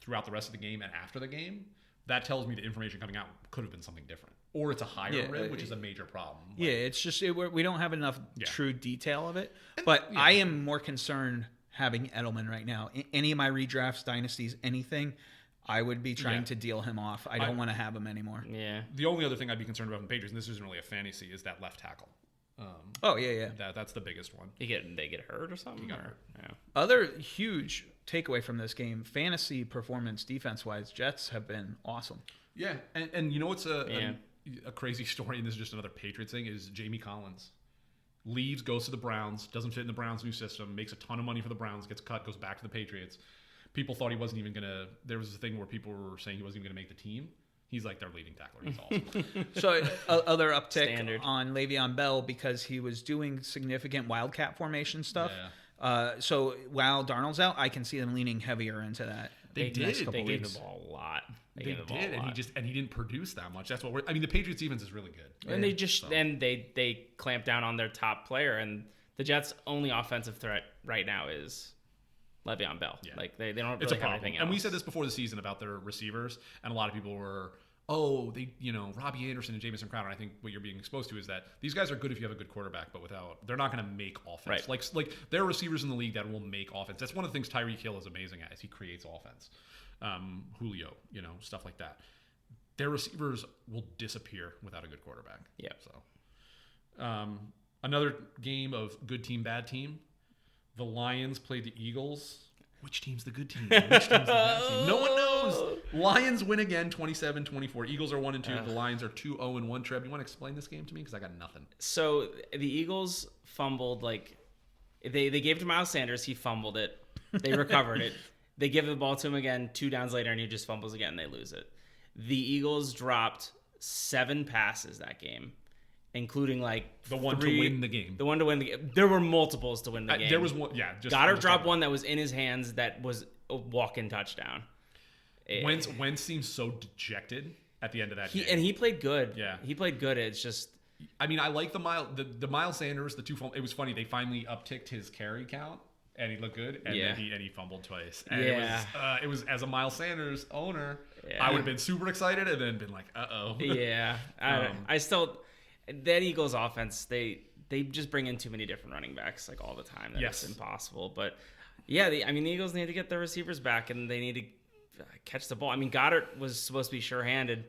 throughout the rest of the game and after the game, that tells me the information coming out could have been something different. Or it's a higher rib, which is a major problem. Like, it's just we don't have enough true detail of it. But I am more concerned having Edelman right now. Any of my redrafts, dynasties, anything, I would be trying to deal him off. I don't want to have him anymore. Yeah. The only other thing I'd be concerned about in the Patriots, and this isn't really a fantasy, is that left tackle. That's the biggest one. They get hurt or something? He got hurt. Yeah. Other huge takeaway from this game, fantasy performance defense-wise, Jets have been awesome. Yeah, and you know what's a crazy story, and this is just another Patriots thing, is Jamie Collins. Leaves, goes to the Browns, doesn't fit in the Browns' new system, makes a ton of money for the Browns, gets cut, goes back to the Patriots. People thought he wasn't even going to... There was a thing where people were saying he wasn't even going to make the team. He's like their leading tackler. He's awesome. So other uptick on Le'Veon Bell because he was doing significant wildcat formation stuff. Yeah. So while Darnold's out, I can see them leaning heavier into that. They gave the ball a lot. They did, and he didn't produce that much. That's what the Patriots defense is really good. And they clamped down on their top player, and the Jets' only offensive threat right now is Le'Veon Bell. Yeah. Like they don't really have anything else. And we said this before the season about their receivers, and a lot of people were, Robbie Anderson and Jamison Crowder. And I think what you're being exposed to is that these guys are good if you have a good quarterback, but they're not going to make offense. Right. Like there are receivers in the league that will make offense. That's one of the things Tyreek Hill is amazing at, is he creates offense. Julio, stuff like that. Their receivers will disappear without a good quarterback. Yeah. So, another game of good team, bad team. The Lions played the Eagles. Which team's the good team? Which team's the bad team? No one knows. Lions win again, 27-24. Eagles are 1-2. The Lions are 2-0-1. Trev, you want to explain this game to me? Because I got nothing. So the Eagles fumbled, they gave it to Miles Sanders. He fumbled it. They recovered it. They give the ball to him again 2 downs later, and he just fumbles again. And they lose it. The Eagles dropped 7 passes that game, including the one to win the game. The one to win the game. There were multiples to win the game. There was one. Yeah. Goddard dropped one that was in his hands that was a walk-in touchdown. Wentz seemed so dejected at the end of that game. And he played good. Yeah. He played good. It's just... I mean, I like the Miles Sanders, the 2 fumbles. It was funny. They finally upticked his carry count, and he looked good, and then he fumbled twice. And it was as a Miles Sanders owner, I would have been super excited and then been like, uh-oh. Yeah. I still... That Eagles offense, they just bring in too many different running backs all the time. It's impossible. But yeah, the Eagles need to get their receivers back, and they need to catch the ball. I mean, Goddard was supposed to be sure-handed.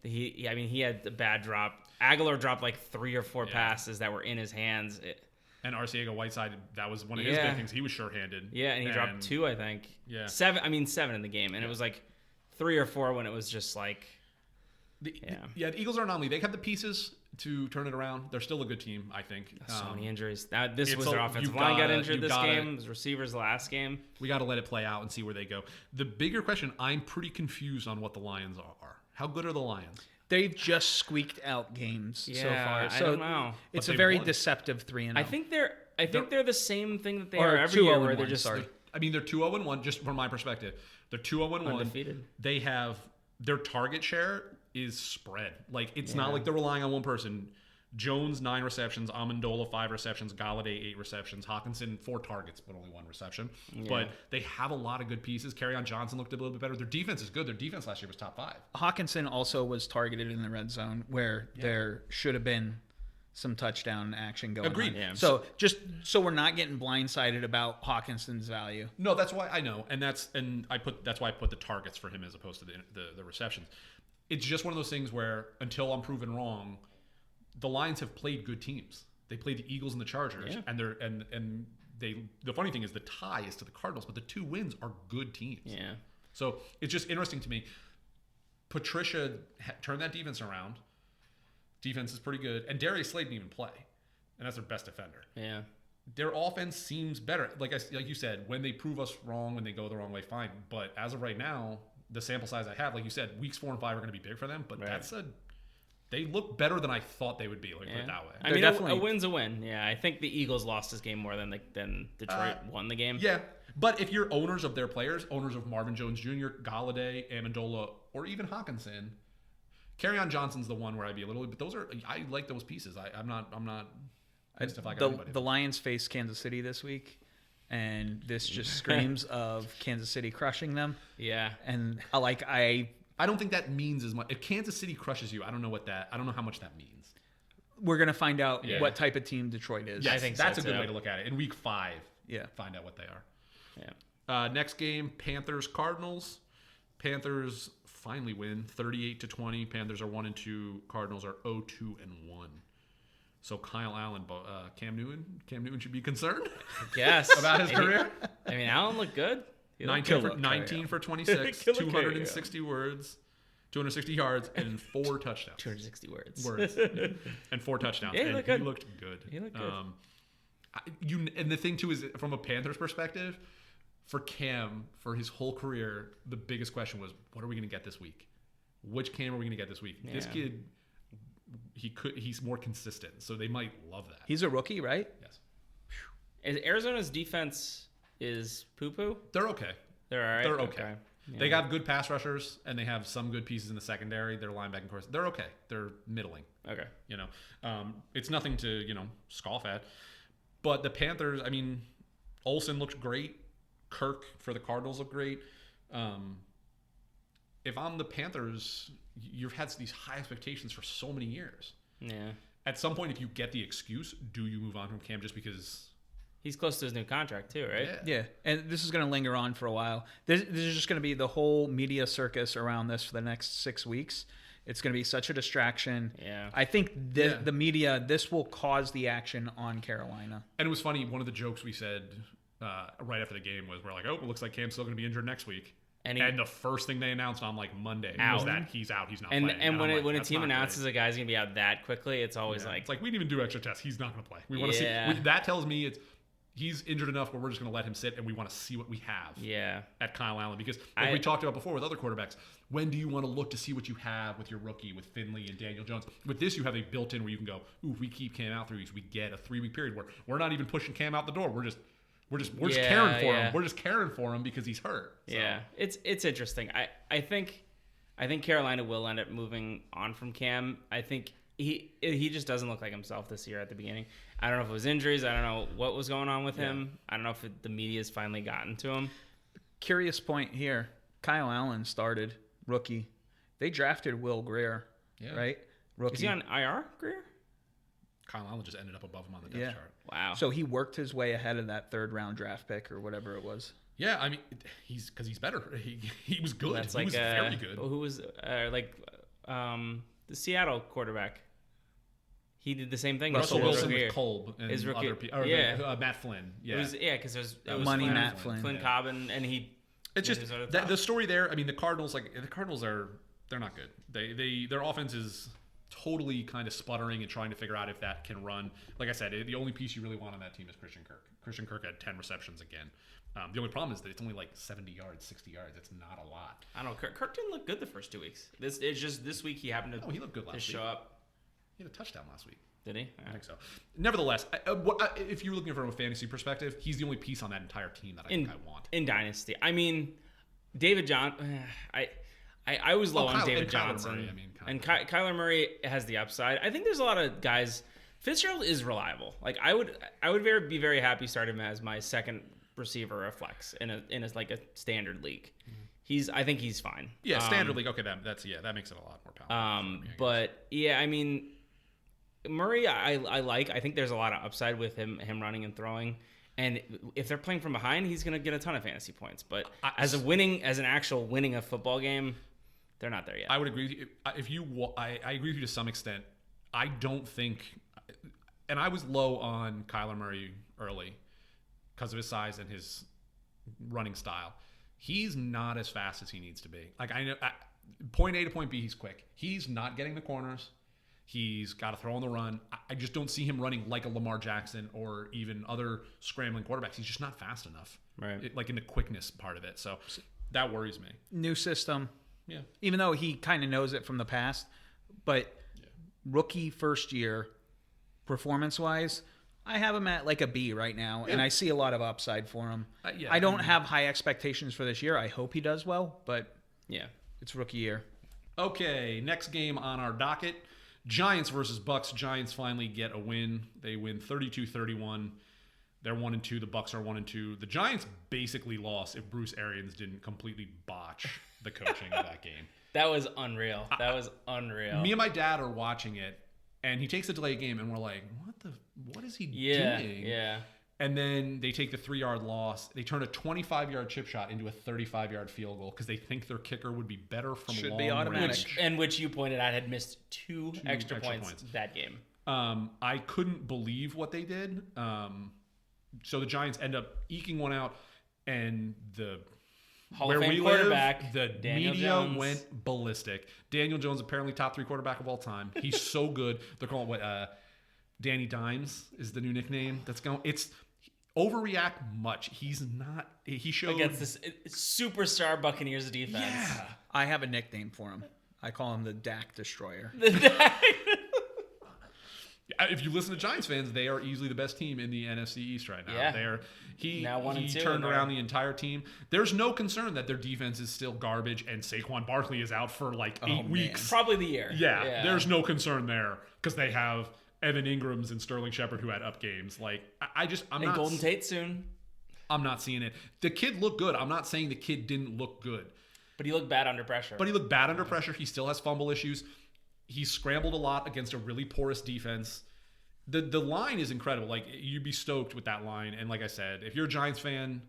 He had a bad drop. Aguilar dropped 3 or 4 passes that were in his hands. And Arcega-Whiteside, that was one of his big things. He was sure-handed. Yeah, and he dropped 2, I think. Yeah. 7 in the game, and it was 3 or 4 when it was just the Eagles are an anomaly. They have the pieces to turn it around. They're still a good team, I think. So many injuries. This was their offensive line got injured this game. His receivers last game. We got to let it play out and see where they go. The bigger question, I'm pretty confused on what the Lions are. How good are the Lions? They've just squeaked out games so far. So I don't know. It's a very deceptive 3-0. I think they're the same thing that they are every year, where they're just... They're 2-0-1, just from my perspective. They're 2-0-1. Undefeated. They have... Their target share is spread. It's not like they're relying on one person. Jones, 9 receptions. Amendola, 5 receptions. Galladay, 8 receptions. Hawkinson, 4 targets, but only 1 reception. Yeah. But they have a lot of good pieces. Kerryon Johnson looked a little bit better. Their defense is good. Their defense last year was top 5. Hawkinson also was targeted in the red zone where there should have been some touchdown action going Agreed. on. Yeah. So just so we're not getting blindsided about Hawkinson's value. No, that's why I know. That's why I put the targets for him as opposed to the receptions. It's just one of those things where until I'm proven wrong, the Lions have played good teams. They played the Eagles and the Chargers, and the funny thing is the tie is to the Cardinals, but the 2 wins are good teams. Yeah. So it's just interesting to me. Patricia turned that defense around. Defense is pretty good, and Darius Slade didn't even play, and that's their best defender. Yeah. Their offense seems better. Like you said, when they prove us wrong, when they go the wrong way, fine. But as of right now, the sample size I have, like you said, weeks 4 and 5 are going to be big for them. But they look better than I thought they would be. Put it that way. I mean, definitely... a win's a win. Yeah, I think the Eagles lost this game more than Detroit won the game. Yeah, but if you're owners of their players, owners of Marvin Jones Jr., Galladay, Amendola, or even Hawkinson, Kerryon Johnson's the one where I'd be a little. But I like those pieces. I'm not. The Lions face Kansas City this week, and this just screams of Kansas City crushing them. Yeah, and I don't think that means as much. If Kansas City crushes you, I don't know how much that means. We're gonna find out what type of team Detroit is. Yes, I think that's a good way to look at it. In week 5, find out what they are. Yeah. Next game, Panthers Cardinals. Panthers finally win 38-20. Panthers are 1-2. Cardinals are 0-2-1. So Kyle Allen, Cam Newton should be concerned. Yes. About his career. I mean, Allen looked good. 19 for 26, 260 words, 260 yards, and 4 touchdowns. 260 words. And 4 touchdowns. Yeah, he looked good. He looked good. And the thing too is, from a Panthers perspective, for Cam, for his whole career, the biggest question was, what are we going to get this week? Which Cam are we going to get this week? Yeah. This kid, he's more consistent, so they might love that. He's a rookie, right? Yes. Arizona's defense is poo-poo? They're okay. They're all right? They're okay. Yeah. They got good pass rushers, and they have some good pieces in the secondary. Their linebacking course, they're okay. They're middling. Okay. It's nothing to, scoff at. But the Panthers, I mean, Olsen looked great. Kirk for the Cardinals looked great. If I'm the Panthers, you've had these high expectations for so many years. Yeah. At some point, if you get the excuse, do you move on from Cam just because... He's close to his new contract too, right? Yeah. And this is going to linger on for a while. This is just going to be the whole media circus around this for the next 6 weeks. It's going to be such a distraction. Yeah. I think the media, this will cause the action on Carolina. And it was funny, one of the jokes we said right after the game was, we're like, oh, it looks like Cam's still going to be injured next week. And the first thing they announced on Monday was that he's out. He's not playing. And when a team announces a guy's going to be out that quickly, it's always like... It's like, we didn't even do extra tests. He's not going to play. We want to see... That tells me he's injured enough where we're just going to let him sit, and we want to see what we have at Kyle Allen. Because like we talked about before with other quarterbacks, when do you want to look to see what you have with your rookie, with Finley and Daniel Jones? With this, you have a built-in where you can go, ooh, if we keep Cam out 3 weeks, we get a 3-week period where we're not even pushing Cam out the door. We're just caring for him. We're just caring for him because he's hurt. So. Yeah, it's interesting. I think Carolina will end up moving on from Cam. I think he just doesn't look like himself this year at the beginning. I don't know if it was injuries. I don't know what was going on with him. I don't know if the media's finally gotten to him. Curious point here. Kyle Allen started rookie. They drafted Will Grier, right? Rookie. Is he on IR, Grier? Kyle Allen just ended up above him on the depth chart. Wow. So he worked his way ahead of that 3rd-round draft pick or whatever it was. Yeah, I mean, he's better. He was good. He was very good. Who was the Seattle quarterback? He did the same thing. Russell Wilson with Kolb and his rookie. Matt Flynn. Yeah, because it was Money Matt Flynn. Flynn Cobb, and he. It's just the story there. I mean, the Cardinals they're not good. Their offense is totally kind of sputtering and trying to figure out if that can run. Like I said, the only piece you really want on that team is Christian Kirk. Christian Kirk had 10 receptions again. The only problem is that it's only like 70 yards, 60 yards. It's not a lot. I don't know. Kirk didn't look good the first 2 weeks. It's just this week he happened to. Oh, he looked good last week. Show up. He had a touchdown last week. Did he? I think so. Nevertheless, if you're looking from a fantasy perspective, he's the only piece on that entire team that I think I want. In Dynasty. I mean, David Johnson. I was low on David Johnson. Kyler Murray has the upside. I think there's a lot of guys. Fitzgerald is reliable. Like I would be very happy starting him as my second receiver or flex in a standard league. I think he's fine. Yeah, standard league. Okay, that makes it a lot more palatable. But yeah, I mean, Murray, I like. I think there's a lot of upside with him running and throwing. And if they're playing from behind, he's going to get a ton of fantasy points. But as an actual winning a football game, they're not there yet. I would agree with you. I agree with you to some extent. I don't think, and I was low on Kyler Murray early because of his size and his running style. He's not as fast as he needs to be. Like I know, point A to point B, he's quick. He's not getting the corners. He's got to throw on the run. I just don't see him running like a Lamar Jackson or even other scrambling quarterbacks. He's just not fast enough, right? Like in the quickness part of it. So that worries me. New system. Yeah. Even though he kind of knows it from the past, but rookie first year, performance-wise, I have him at like a B right now, and I see a lot of upside for him. I don't have high expectations for this year. I hope he does well, but it's rookie year. Okay, next game on our docket. Giants versus Bucks. Giants finally get a win. They win 32-31. They're 1-2. The Bucks are 1-2. The Giants basically lost if Bruce Arians didn't completely botch the coaching of that game. That was unreal. Me and my dad are watching it, and he takes a delayed game, and we're like, what is he doing? Yeah. And then they take the 3-yard loss. They turn a 25-yard chip shot into a 35-yard field goal because they think their kicker would be better from long be automatic. range. And which you pointed out had missed two extra points that game. I couldn't believe what they did. So the Giants end up eking one out, and the Hall of Fame quarterback, live, the Daniel media Jones. went ballistic. Daniel Jones, apparently top 3 quarterback of all time. He's so good. They're calling Danny Dimes is the new nickname. That's going. It's overreact much. He's not. He showed against this superstar Buccaneers defense. Yeah. I have a nickname for him. I call him the Dak Destroyer. If you listen to Giants fans, they are easily the best team in the NFC East right now. Yeah. He Now turned around the entire team. There's no concern that their defense is still garbage and Saquon Barkley is out for like 8 weeks. Probably the year. Yeah, there's no concern there because they have Evan Ingrams and Sterling Shepard who had up games. Like I'm and not Golden Tate soon. I'm not seeing it. The kid looked good. I'm not saying the kid didn't look good. But he looked bad under pressure. He still has fumble issues. He scrambled a lot against a really porous defense. The line is incredible. Like, you'd be stoked with that line. And like I said, if you're a Giants fan,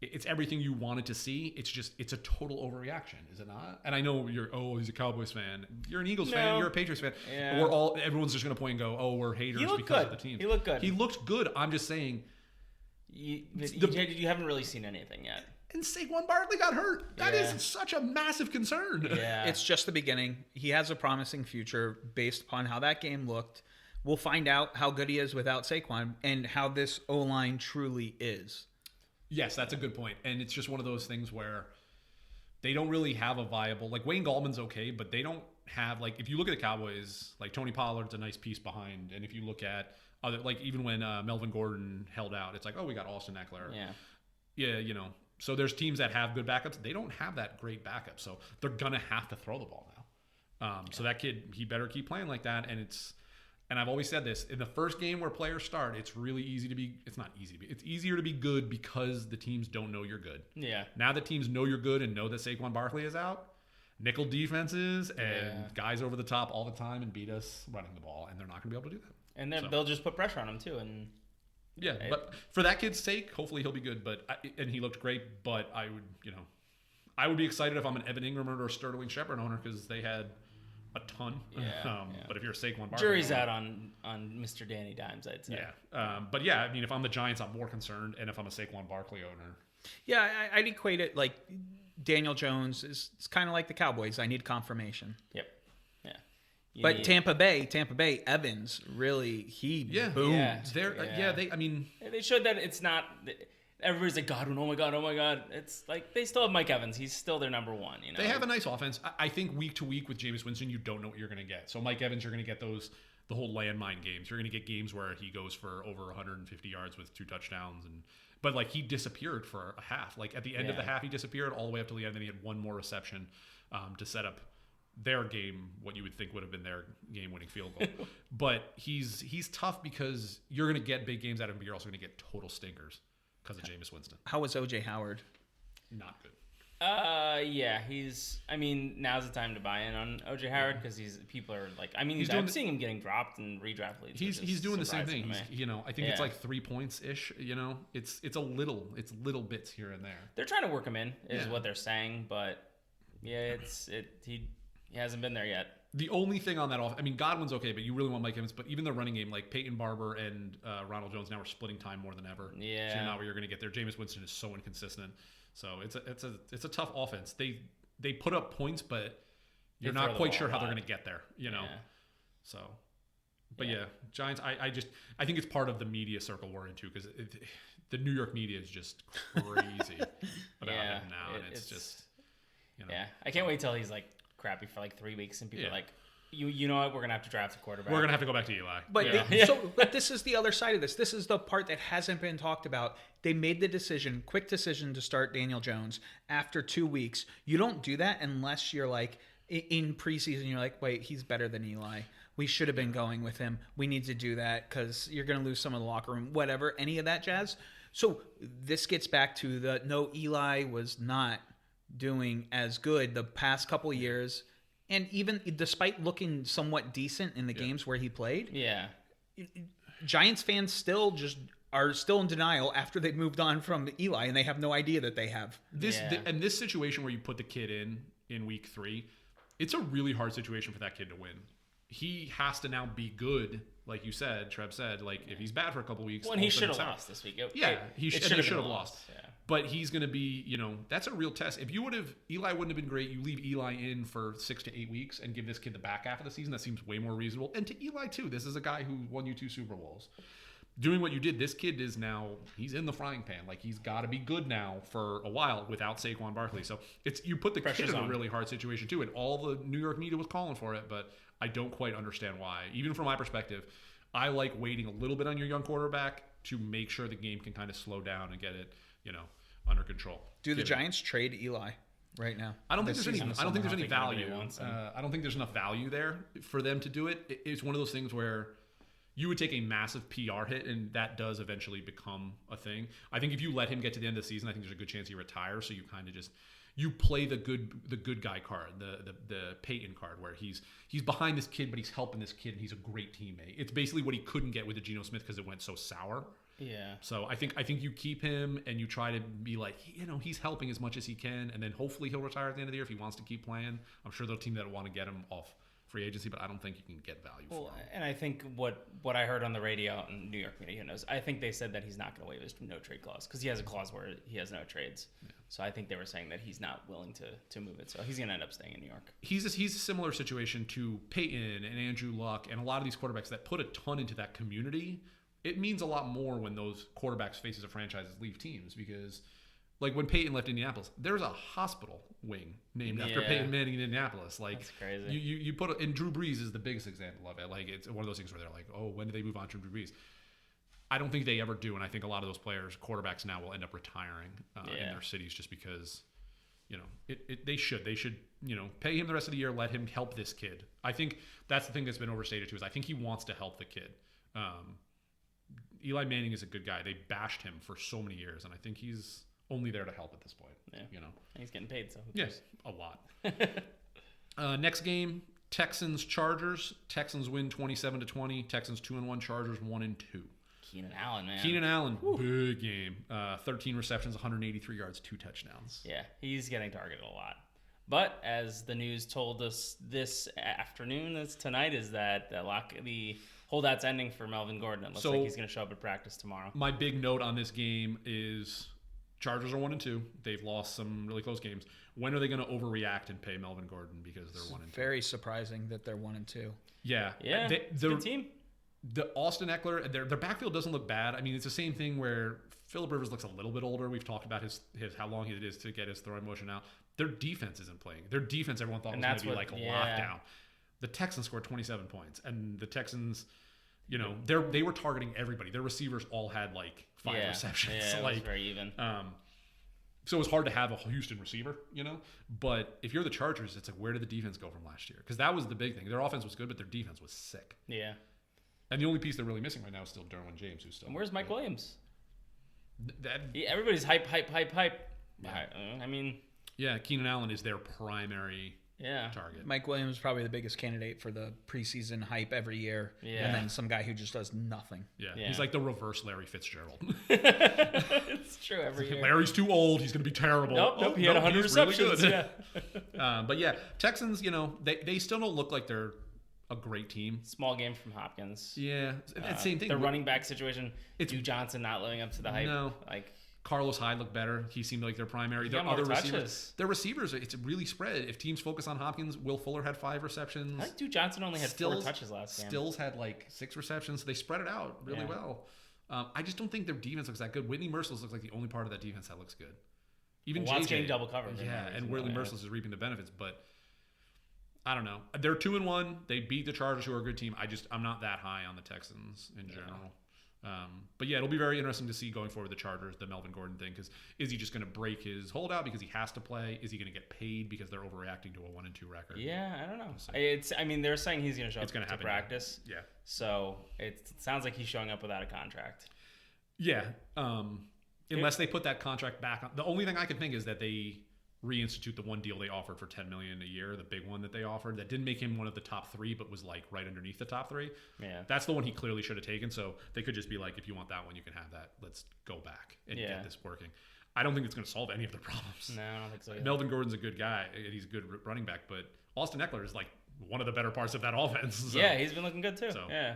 it's everything you wanted to see. It's a total overreaction, is it not? And I know he's a Cowboys fan. You're an Eagles fan. You're a Patriots fan. Yeah. Everyone's just going to point and go, we're haters because of the team. He looked good. He looked good. I'm just saying. You haven't really seen anything yet. And Saquon Barkley got hurt. That is such a massive concern. Yeah. It's just the beginning. He has a promising future based upon how that game looked. We'll find out how good he is without Saquon and how this O-line truly is. Yes, that's a good point. And it's just one of those things where they don't really have a viable... Like, Wayne Gallman's okay, but they don't have... Like, if you look at the Cowboys, like, Tony Pollard's a nice piece behind. And if you look at other... Like, even when Melvin Gordon held out, it's like, we got Austin Eckler. Yeah. Yeah, So there's teams that have good backups. They don't have that great backup. So they're going to have to throw the ball now. So that kid, he better keep playing like that. And and I've always said this, in the first game where players start, it's really easy to be, it's not easy to be, it's easier to be good because the teams don't know you're good. Yeah. Now that teams know you're good and know that Saquon Barkley is out, nickel defenses and guys over the top all the time and beat us running the ball, and they're not going to be able to do that. And they'll just put pressure on him too. And yeah, but for that kid's sake, hopefully he'll be good. And he looked great, but I would be excited if I'm an Evan Ingram or a Sterling Shepard owner because they had a ton. But if you're a Saquon Barkley, jury's out on Mr. Danny Dimes, I'd say. Yeah. But yeah, I mean, if I'm the Giants, I'm more concerned. And if I'm a Saquon Barkley owner. Yeah, I'd equate it like Daniel Jones is kind of like the Cowboys. I need confirmation. Yep. Yeah. But Tampa Bay, Evans, really, boomed. They showed that it's not... Everybody's like, Godwin, oh my God. It's like, they still have Mike Evans. He's still their number one. They have a nice offense. I think week to week with Jameis Winston, you don't know what you're going to get. So Mike Evans, you're going to get the whole landmine games. You're going to get games where he goes for over 150 yards with 2 touchdowns. But like, he disappeared for a half. Like, at the end of the half, he disappeared all the way up to the end. Then he had one more reception to set up their game, what you would think would have been their game-winning field goal. But he's tough because you're going to get big games out of him, but you're also going to get total stinkers because of Jameis Winston. How was O.J. Howard? Not good. Now's the time to buy in on O.J. Howard because people are like, I'm seeing him getting dropped in redraft leagues. He's doing the same thing. I think it's like 3 points ish. It's little bits here and there. They're trying to work him in, is what they're saying, but he hasn't been there yet. The only thing on that Godwin's okay, but you really want Mike Evans. But even the running game, like Peyton Barber and Ronald Jones, now are splitting time more than ever. Yeah, so you're not where you're going to get there. Jameis Winston is so inconsistent, so it's a tough offense. They put up points, but you're not quite sure how they're going to get there. So, but Giants. I think it's part of the media circle we're into because the New York media is just crazy about him now, and it's just Yeah, I can't wait till he's like crappy for like 3 weeks and people are like, you know what, we're gonna have to draft a quarterback. We're gonna have to go back to Eli. But but this is the other side of this. This is the part that hasn't been talked about. They made the quick decision to start Daniel Jones after 2 weeks. You don't do that unless you're like in preseason. You're like, wait, he's better than Eli. We should have been going with him. We need to do that because you're gonna lose some of the locker room, whatever, any of that jazz. So this gets back to Eli was not doing as good the past couple years, and even despite looking somewhat decent in the games where he played, Giants fans still just are still in denial after they've moved on from Eli, and they have no idea that they have. And this situation where you put the kid in week 3, it's a really hard situation for that kid to win. He has to now be good, like you said, Trev said. Like, if he's bad for a couple weeks... Well, he should have lost this week. He should have lost. Yeah. But he's going to be, that's a real test. If Eli wouldn't have been great, you leave Eli in for 6 to 8 weeks and give this kid the back half of the season. That seems way more reasonable. And to Eli, too. This is a guy who won you 2 Super Bowls. Doing what you did, this kid is now, he's in the frying pan. Like, he's got to be good now for a while without Saquon Barkley. So you put the kid in a really hard situation, too. And all the New York media was calling for it, but I don't quite understand why. Even from my perspective, I like waiting a little bit on your young quarterback to make sure the game can kind of slow down and get it, under control. Do the Giants trade Eli right now? I don't think there's any value. I don't think there's enough value there for them to do it. It's one of those things where you would take a massive PR hit, and that does eventually become a thing. I think if you let him get to the end of the season, I think there's a good chance he retires. So you kind of you play the good guy card, the Peyton card, where he's behind this kid, but he's helping this kid, and he's a great teammate. It's basically what he couldn't get with the Geno Smith because it went so sour. Yeah. So I think you keep him and you try to be like, he's helping as much as he can, and then hopefully he'll retire at the end of the year if he wants to keep playing. I'm sure there'll team that want to get him off free agency, but I don't think you can get value for him. And I think what I heard on the radio in New York media, who knows, I think they said that he's not going to waive his no trade clause because he has a clause where he has no trades. Yeah. So I think they were saying that he's not willing to move it. So he's going to end up staying in New York. He's a similar situation to Peyton and Andrew Luck and a lot of these quarterbacks that put a ton into that community. It means a lot more when those quarterbacks, faces of franchises, leave teams because, like when Peyton left Indianapolis, there's a hospital wing named after Peyton Manning in Indianapolis. Like, that's crazy. You put and Drew Brees is the biggest example of it. Like, it's one of those things where they're like, oh, when do they move on to Drew Brees? I don't think they ever do, and I think a lot of those players, quarterbacks now, will end up retiring in their cities just because, they should pay him the rest of the year, let him help this kid. I think that's the thing that's been overstated too. Is I think he wants to help the kid. Eli Manning is a good guy. They bashed him for so many years, and I think he's only there to help at this point. Yeah. He's getting paid, so yes, a lot. Next game, Texans-Chargers. Texans win 27-20. Texans 2-1. Chargers 1-2. Keenan Allen, man. Keenan Allen, big game. 13 receptions, 183 yards, 2 touchdowns. Yeah, he's getting targeted a lot. But as the news told us this afternoon, tonight, is that the holdout's ending for Melvin Gordon. It looks like he's going to show up at practice tomorrow. My big note on this game is Chargers are 1-2. They've lost some really close games. When are they going to overreact and pay Melvin Gordon because they're 1-2? Very surprising that they're 1-2. Yeah. Good team. The Austin Eckler, their backfield doesn't look bad. I mean, it's the same thing where Phillip Rivers looks a little bit older. We've talked about his how long it is to get his throwing motion out. Their defense isn't playing. Their defense, everyone thought was going to be like a lockdown. The Texans scored 27 points, and the Texans, they were targeting everybody. Their receivers all had like 5 receptions. Yeah, it was very even. So it was hard to have a Houston receiver, But if you're the Chargers, it's like, where did the defense go from last year? Because that was the big thing. Their offense was good, but their defense was sick. Yeah. And the only piece they're really missing right now is still Derwin James, who's still. And where's Mike Williams? Everybody's hype. Yeah. I mean. Yeah, Keenan Allen is their primary target. Mike Williams is probably the biggest candidate for the preseason hype every year. Yeah. And then some guy who just does nothing. Yeah. He's like the reverse Larry Fitzgerald. It's true every year. Larry's too old. He's going to be terrible. Nope. He had 100 receptions. Really but yeah, Texans, they still don't look like they're a great team. Small game from Hopkins. Yeah. Same thing. The running back situation, Duke Johnson not living up to the hype. No. Carlos Hyde looked better. He seemed like their primary. Their other receivers. Their receivers, it's really spread. If teams focus on Hopkins, Will Fuller had 5 receptions. I think Duke Johnson only had 4 touches last game. Stills had 6 receptions. So they spread it out really well. I just don't think their defense looks that good. Whitney Merciless looks like the only part of that defense that looks good. Even Watt's JJ getting double covered. Yeah, and Whitney Merciless is reaping the benefits. But I don't know. They're 2-1. They beat the Chargers, who are a good team. I'm not that high on the Texans in general. But yeah, it'll be very interesting to see going forward the Chargers, the Melvin Gordon thing, because is he just going to break his holdout because he has to play? Is he going to get paid because they're overreacting to a 1-2 record? Yeah, I don't know. They're saying he's going to show up to practice. Yeah. So it sounds like he's showing up without a contract. Yeah. Unless they put that contract back on. The only thing I can think is that they reinstitute the one deal they offered for $10 million a year, the big one that they offered that didn't make him one of the top 3, but was like right underneath the top 3. Yeah, that's the one he clearly should have taken. So they could just be like, if you want that one, you can have that. Let's go back and get this working. I don't think it's going to solve any of their problems. No, I don't think so either. Melvin Gordon's a good guy. He's a good running back, but Austin Eckler is like one of the better parts of that offense. So, yeah, he's been looking good too. So, yeah.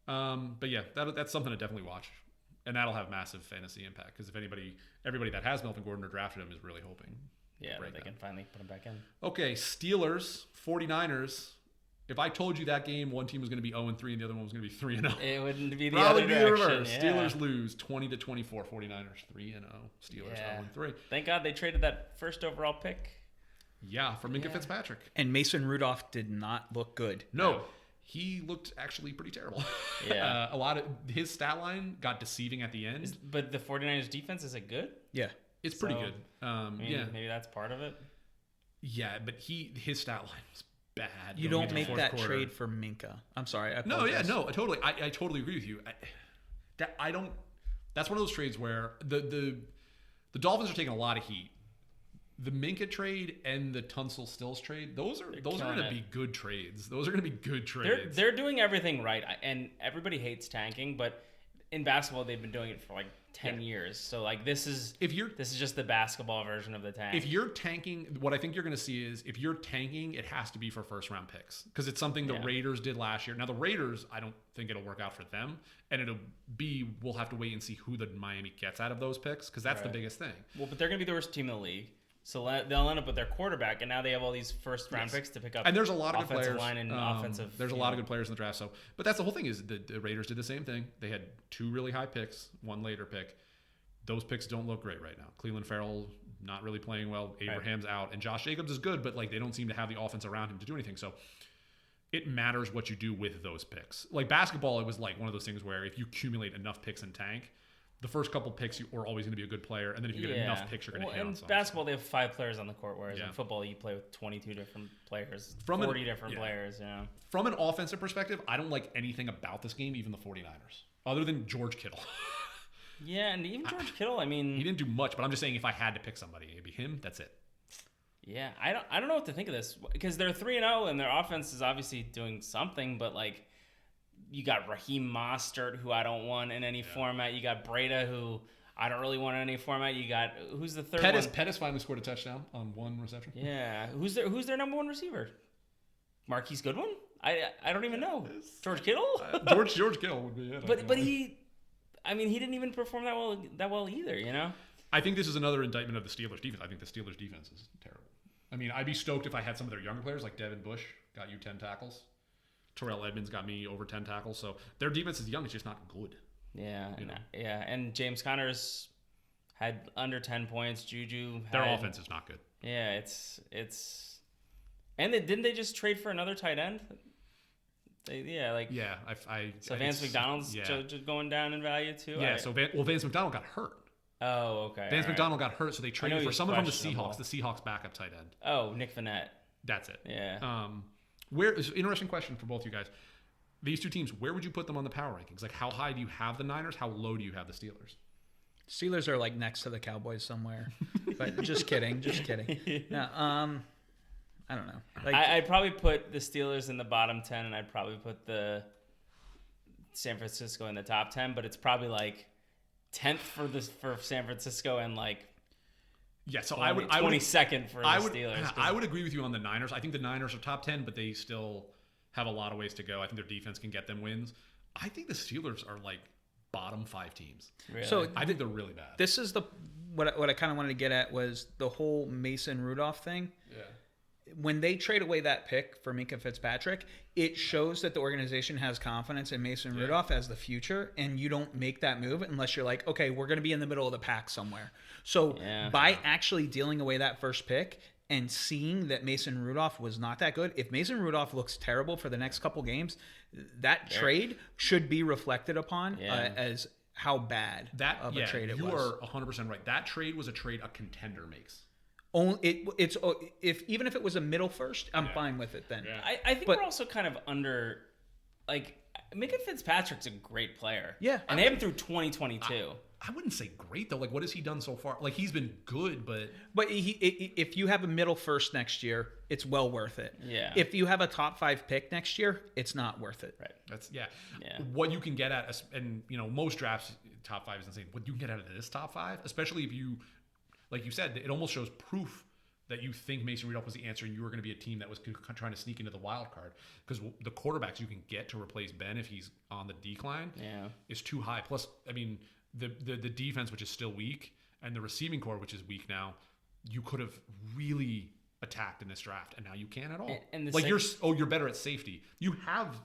But yeah, that's something to definitely watch. And that'll have massive fantasy impact because if everybody that has Melvin Gordon or drafted him is really hoping. Yeah, they can finally put him back in. Okay, Steelers, 49ers. If I told you that game, one team was going to be 0-3 and the other one was going to be 3-0. It wouldn't be the Probably other be direction. the reverse. Yeah. Steelers lose 20-24. 49ers 3-0. Steelers 0-3. Thank God they traded that first overall pick. Yeah, for Minka Fitzpatrick. And Mason Rudolph did not look good. No. He looked actually pretty terrible. Yeah. A lot of his stat line got deceiving at the end. But the 49ers defense, is it good? Yeah. It's pretty good. Maybe that's part of it. Yeah, but his stat line was bad. You don't make that trade for Minka. I'm sorry. Totally. I totally agree with you. That's one of those trades where the Dolphins are taking a lot of heat. The Minka trade and the Tunsil Stills trade, those are going to be good trades. Those are going to be good trades. They're doing everything right, and everybody hates tanking, but in basketball they've been doing it for like 10 years. So like this is just the basketball version of the tank. If you're tanking, what I think you're going to see is if you're tanking, it has to be for first round picks because it's something the Raiders did last year. Now the Raiders, I don't think it'll work out for them, and we'll have to wait and see who the Miami gets out of those picks because that's the biggest thing. Well, but they're going to be the worst team in the league. So they'll end up with their quarterback, and now they have all these first-round picks to pick up. And there's a lot of good players. Line and offensive. There's a lot of good players in the draft. So, but that's the whole thing is the Raiders did the same thing. They had 2 really high picks, 1 later pick. Those picks don't look great right now. Cleveland Farrell not really playing well. Abraham's out, and Josh Jacobs is good, but like they don't seem to have the offense around him to do anything. So it matters what you do with those picks. Like basketball, it was like one of those things where if you accumulate enough picks in tank, the first couple picks you are always going to be a good player, and then if you get enough picks, you're going to hit on something. In basketball, they have 5 players on the court, whereas in football, you play with 22 different players, 40 different players. Yeah. From an offensive perspective, I don't like anything about this game, even the 49ers, other than George Kittle. Yeah, and even George Kittle, I mean... He didn't do much, but I'm just saying if I had to pick somebody, it'd be him. That's it. Yeah, I don't know what to think of this, because they're 3-0, and their offense is obviously doing something, but like... You got Raheem Mostert, who I don't want in any format. You got Breda, who I don't really want in any format. You got who's the third one? Pettis finally scored a touchdown on 1 reception. Yeah, who's their number 1 receiver? Marquise Goodwin? I don't even know. George Kittle? George Kittle would be it. But he didn't even perform that well either. You know. I think this is another indictment of the Steelers defense. I think the Steelers defense is terrible. I mean, I'd be stoked if I had some of their younger players like Devin Bush got you 10 tackles. Terrell Edmonds got me over 10 tackles. So their defense is young. It's just not good. Yeah. And James Conner's had under 10 points. Juju. Their offense is not good. Yeah, it's. And didn't they just trade for another tight end? So Vance McDonald's just going down in value too. Yeah. Vance McDonald got hurt. Oh, okay. Vance McDonald got hurt, so they traded for someone from the Seahawks. The Seahawks backup tight end. Oh, Nick Vannett. That's it. Yeah. Where is interesting question for both you guys? These 2 teams, where would you put them on the power rankings? Like, how high do you have the Niners? How low do you have the Steelers? Steelers are like next to the Cowboys somewhere. But just kidding. No, I don't know. Like, I'd probably put the Steelers in the bottom 10, and I'd probably put the San Francisco in the top 10. But it's probably like 10th for San Francisco and like. Yeah, so 22nd for the Steelers. I would agree with you on the Niners. I think the Niners are top 10, but they still have a lot of ways to go. I think their defense can get them wins. I think the Steelers are like bottom 5 teams. Really? So I think they're really bad. This is what I kind of wanted to get at was the whole Mason Rudolph thing. Yeah. When they trade away that pick for Minka Fitzpatrick, it shows that the organization has confidence in Mason Rudolph as the future, and you don't make that move unless you're like, okay, we're going to be in the middle of the pack somewhere. So by actually dealing away that first pick and seeing that Mason Rudolph was not that good, if Mason Rudolph looks terrible for the next couple games, that trade should be reflected upon as how bad of a trade it was. You are 100% right. That trade was a trade a contender makes. Even if it was a middle first, I'm fine with it then. I think we're also kind of under, like, Minka Fitzpatrick's a great player. Yeah. And they have him through 2022. I wouldn't say great though. Like, what has he done so far? Like, he's been good, but if you have a middle first next year, it's well worth it. Yeah. If you have a top 5 pick next year, it's not worth it. Right. that's Yeah. what you can get at, and most drafts top 5 is insane. What you can get out of this top 5, especially if you, like you said, it almost shows proof that you think Mason Rudolph was the answer, and you were going to be a team that was trying to sneak into the wild card, because the quarterbacks you can get to replace Ben if he's on the decline is too high. Plus, I mean, the defense, which is still weak, and the receiving core, which is weak now, you could have really attacked in this draft, and now you can't at all. And like you're better at safety. You have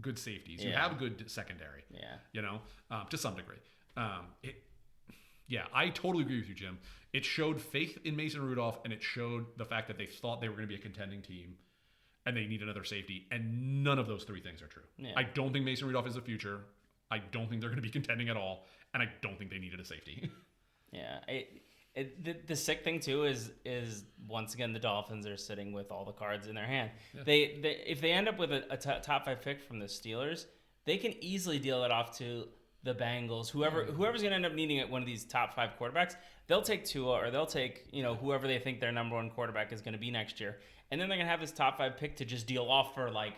good safeties. You have good secondary. Yeah. To some degree. I totally agree with you, Jim. It showed faith in Mason Rudolph, and it showed the fact that they thought they were going to be a contending team, and they need another safety, and none of those 3 things are true. Yeah. I don't think Mason Rudolph is the future. I don't think they're going to be contending at all, and I don't think they needed a safety. Yeah. The sick thing too is once again the Dolphins are sitting with all the cards in their hand. Yeah. They if they end up with a top 5 pick from the Steelers, they can easily deal it off to the Bengals. Whoever's going to end up needing one of these top 5 quarterbacks, they'll take Tua, or they'll take whoever they think their number 1 quarterback is going to be next year, and then they're going to have this top 5 pick to just deal off for like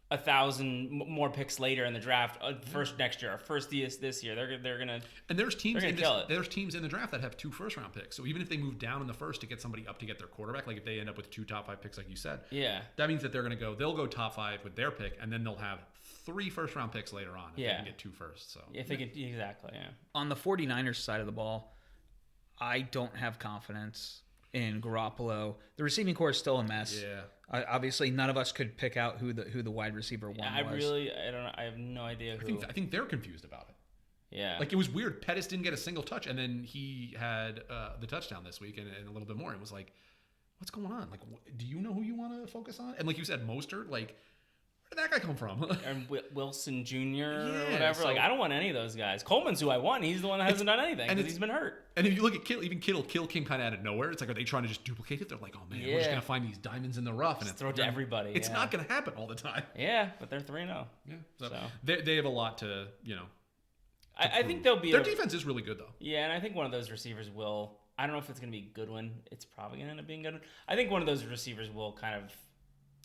1,000 more picks later in the draft, first next year, or first this year. They're gonna, and there's teams in the draft that have 2 first-round picks. So even if they move down in the first to get somebody up to get their quarterback, like if they end up with 2 top 5 picks, like you said, that means that they'll go top 5 with their pick, and then they'll have 3 first-round picks later on if they can get 2 first. So if they can, exactly. Yeah. On the 49ers side of the ball, I don't have confidence in Garoppolo. The receiving core is still a mess. Yeah. Obviously, none of us could pick out who the wide receiver one was. I don't know. I have no idea who. I think they're confused about it. Yeah. Like, it was weird. Pettis didn't get a single touch, and then he had the touchdown this week and a little bit more. It was like, what's going on? Like, do you know who you want to focus on? And like you said, Mostert, like, where did that guy come from? And Wilson Jr. or whatever. So, like, I don't want any of those guys. Coleman's who I want. He's the one that hasn't done anything because he's been hurt. And if you look at Kittle came kind of out of nowhere. It's like, are they trying to just duplicate it? They're like, oh man, we're just gonna find these diamonds in the rough and throw it to everybody. It's not gonna happen all the time. Yeah, but they're 3-0. Yeah, so. They have a lot to I think they'll be. Their defense is really good though. Yeah, and I think one of those receivers will. I don't know if it's gonna be Goodwin. It's probably gonna end up being Goodwin. I think one of those receivers will kind of.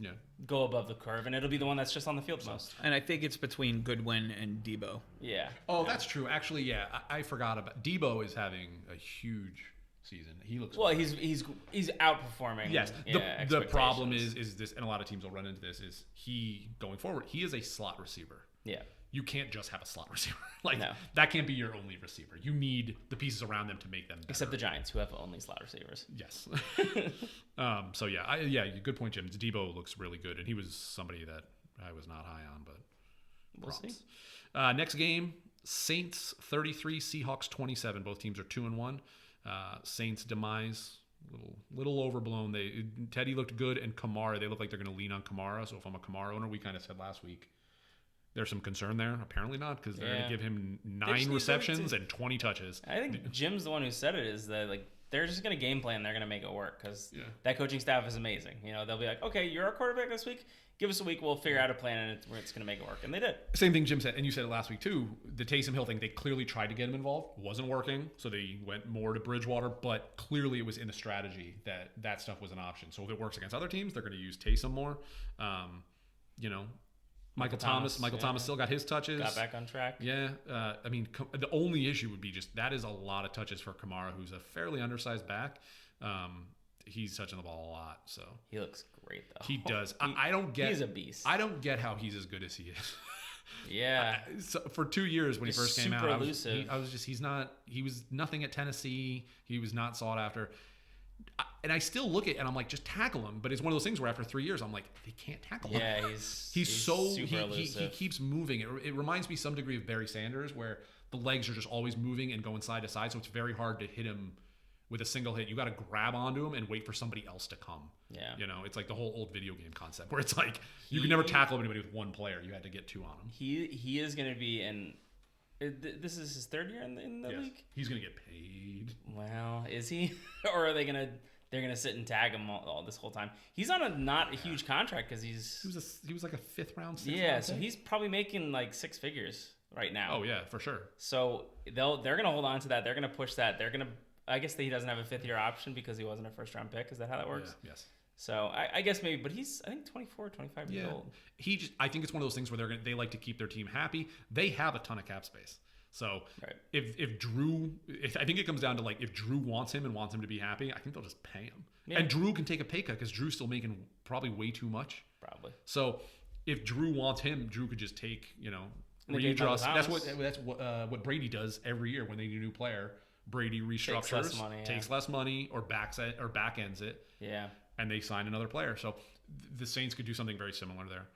Yeah. Go above the curve, and it'll be the one that's just on the field most. And I think it's between Goodwin and Debo. Yeah. Oh, that's true. Actually, yeah, I forgot about Debo is having a huge season. He looks he's outperforming. Yes. The problem is this, and a lot of teams will run into this. Is he going forward? He is a slot receiver. Yeah. You can't just have a slot receiver. That can't be your only receiver. You need the pieces around them to make them better. Except the Giants, who have only slot receivers. Yes. So good point, Jim. Debo looks really good, and he was somebody that I was not high on, but we'll see. Next game, Saints 33, Seahawks 27. Both teams are 2-1. Saints demise. Little overblown. Teddy looked good, and Kamara, they look like they're going to lean on Kamara. So if I'm a Kamara owner, we kind of said last week, there's some concern there. Apparently not, because they're going to give him 9 receptions and 20 touches. I think Jim's the one who said it, is that they're just going to game plan. They're going to make it work, because that coaching staff is amazing. They'll be like, okay, you're our quarterback this week. Give us a week. We'll figure out a plan, and it's going to make it work. And they did. Same thing Jim said, and you said it last week too. The Taysom Hill thing, they clearly tried to get him involved. Wasn't working, so they went more to Bridgewater. But clearly it was in the strategy that stuff was an option. So if it works against other teams, they're going to use Taysom more. Michael Thomas still got his touches. Got back on track. Yeah. The only issue would be just that is a lot of touches for Kamara, who's a fairly undersized back. He's touching the ball a lot. So he looks great, though. He does. I don't get. He's a beast. I don't get how he's as good as he is. Yeah. So for 2 years when he first came out, he was nothing at Tennessee. He was not sought after. And I still look at it and I'm like, just tackle him. But it's one of those things where after 3 years, I'm like, they can't tackle him. Yeah, he's so super elusive. He keeps moving. It reminds me some degree of Barry Sanders, where the legs are just always moving and going side to side. So it's very hard to hit him with a single hit. You got to grab onto him and wait for somebody else to come. Yeah. It's like the whole old video game concept where it's like you can never tackle anybody with one player. You had to get 2 on him. He is going to be this is his 3rd year in the league? He's going to get paid. Well, is he? Or are they going to they're gonna sit and tag him all this whole time. He's on a huge contract because he was like a 5th round. So he's probably making like 6 figures right now. Oh yeah, for sure. So they're gonna hold on to that. They're gonna push that. I guess that he doesn't have a 5th year option because he wasn't a first round pick. Is that how that works? Yeah, yes. So I guess maybe, but he's I think 24, 25 years old. I think it's one of those things where they like to keep their team happy. They have a ton of cap space. So if Drew, I think it comes down to like if Drew wants him and wants him to be happy, I think they'll just pay him. Yeah. And Drew can take a pay cut because Drew's still making probably way too much. Probably. So if Drew wants him, Drew could just take readjust. That's what Brady does every year when they need a new player. Brady restructures, takes less money or back ends it. Yeah. And they sign another player. So the Saints could do something very similar there.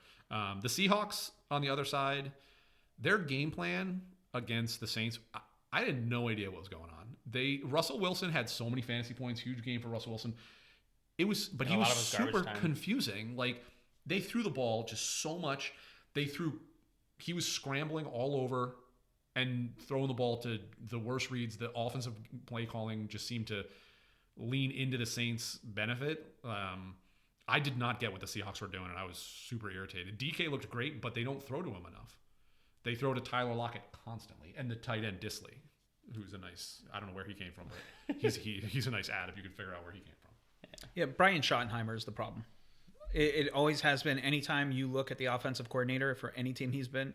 The Seahawks on the other side, their game plan against the Saints, I had no idea what was going on. Russell Wilson had so many fantasy points, huge game for Russell Wilson. He was super confusing. Like they threw the ball just so much. He was scrambling all over and throwing the ball to the worst reads. The offensive play calling just seemed to lean into the Saints' benefit. I did not get what the Seahawks were doing, and I was super irritated. DK looked great, but they don't throw to him enough. They throw to Tyler Lockett constantly, and the tight end Disley, who's I don't know where he came from, but he's a nice ad if you could figure out where he came from. Yeah, Brian Schottenheimer is the problem. It always has been. Anytime you look at the offensive coordinator for any team he's been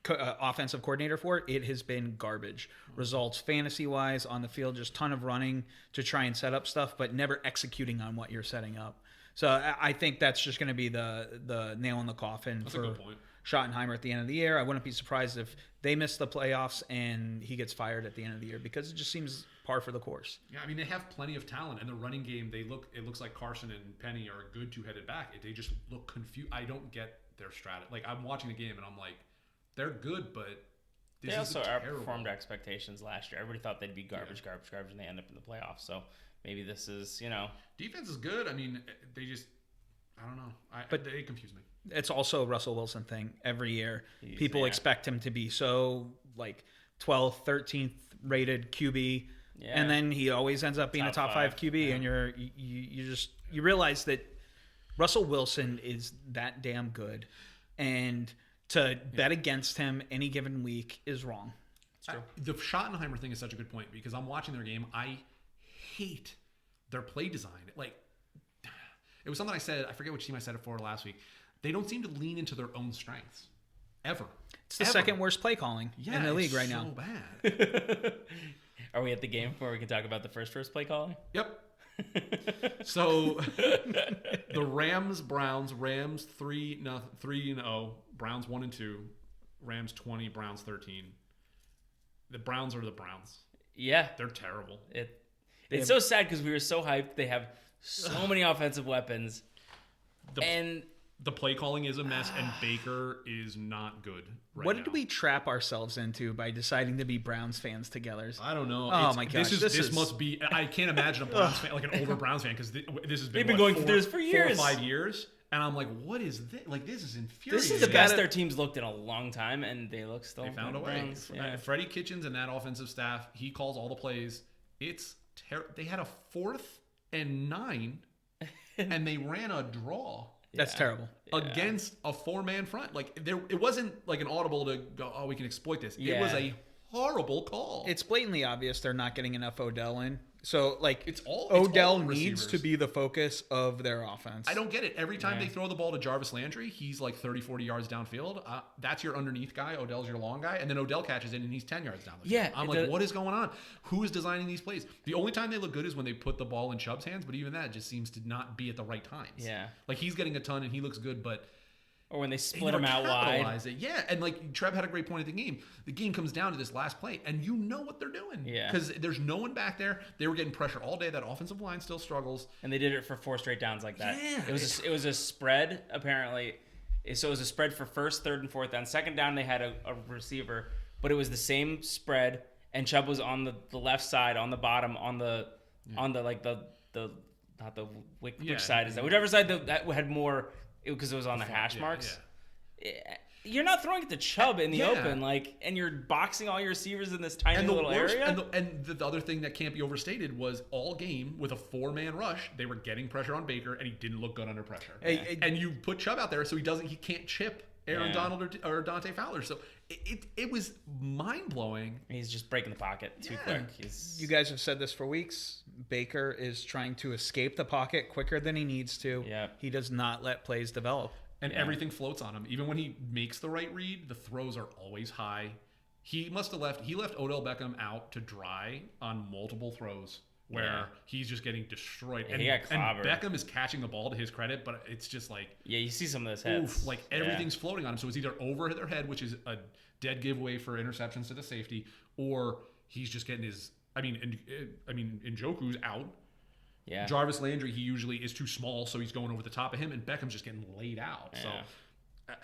offensive coordinator for, it has been garbage. Results fantasy-wise, on the field, just ton of running to try and set up stuff, but never executing on what you're setting up. So I think that's just going to be the nail in the coffin for Schottenheimer at the end of the year. I wouldn't be surprised if they miss the playoffs and he gets fired at the end of the year because it just seems par for the course. Yeah, I mean, they have plenty of talent, and the running game, it looks like Carson and Penny are a good two-headed back. They just look confused. I don't get their strategy. Like, I'm watching the game, and I'm like, they're good, but they also outperformed expectations last year. Everybody thought they'd be garbage, and they end up in the playoffs. So maybe this is, defense is good. I mean, they just, I don't know. But they confuse me. It's also a Russell Wilson thing. Every year, people expect him to be so like 12th, 13th rated QB, and then he always ends up being a top 5 QB, and you realize that Russell Wilson is that damn good, and to bet against him any given week is wrong. The Schottenheimer thing is such a good point because I'm watching their game. I hate their play design. Like, it was something I said. I forget which team I said it for last week. They don't seem to lean into their own strengths ever. It's the second worst play calling in the league right now. So bad. Are we at the game where we can talk about the first play calling? Yep. So the Browns 3-0, Browns 1-2, Rams 20, Browns 13. The Browns are the Browns. Yeah, they're terrible. It's so sad because we were so hyped. They have so many offensive weapons, and the play calling is a mess, and Baker is not good right What now. did we trap ourselves into by deciding to be Browns fans together? I don't know. Oh my gosh, this must be. I can't imagine a Browns fan, like an older Browns fan, because this has been. They've been going through this for years, 4 or 5 years, and I'm like, what is this? Like, this is infuriating. This is the best their team's looked in a long time, and they look still. They found a way. Freddie Kitchens and that offensive staff, he calls all the plays. It's They had a 4th and 9, and they ran a draw. That's terrible. Against a 4-man front. Like, it wasn't like an audible to go, oh, we can exploit this. Yeah. It was a horrible call. It's blatantly obvious they're not getting enough Odell in. So, like, Odell needs to be the focus of their offense. I don't get it. Every time they throw the ball to Jarvis Landry, he's like 30, 40 yards downfield. That's your underneath guy. Odell's your long guy. And then Odell catches in, and he's 10 yards down the field. Yeah, I'm like, what is going on? Who is designing these plays? The only time they look good is when they put the ball in Chubb's hands, but even that just seems to not be at the right times. Yeah. Like, he's getting a ton, and he looks good, but... Or when they split him out wide. Yeah, and like Trev had a great point at the game. The game comes down to this last play, and you know what they're doing. Yeah. Because there's no one back there. They were getting pressure all day. That offensive line still struggles. And they did it for 4 straight downs like that. Yeah. It was a spread, apparently. So it was a spread for 1st, 3rd, and 4th down. 2nd down, they had a receiver, but it was the same spread, and Chubb was on the left side, on the bottom, on the not which side is that? Whichever side that had more... Because it was on the hash marks. Yeah. you're not throwing it to Chubb in the open, and you're boxing all your receivers in this tiny little area. And the other thing that can't be overstated was all game with a 4-man rush, they were getting pressure on Baker, and he didn't look good under pressure. And you put Chubb out there, so he can't chip Aaron Donald or Dante Fowler. So it was mind blowing. He's just breaking the pocket too quick. You guys have said this for weeks. Baker is trying to escape the pocket quicker than he needs to. Yeah. He does not let plays develop. And everything floats on him. Even when he makes the right read, the throws are always high. He left Odell Beckham out to dry on multiple throws where he's just getting destroyed. Yeah, he got clobbered. And Beckham is catching the ball, to his credit, but it's just like... Yeah, you see some of those heads. Everything's floating on him. So it's either over their head, which is a dead giveaway for interceptions to the safety, or he's just getting his... Njoku's out. Yeah. Jarvis Landry, he usually is too small, so he's going over the top of him, and Beckham's just getting laid out. Yeah. So,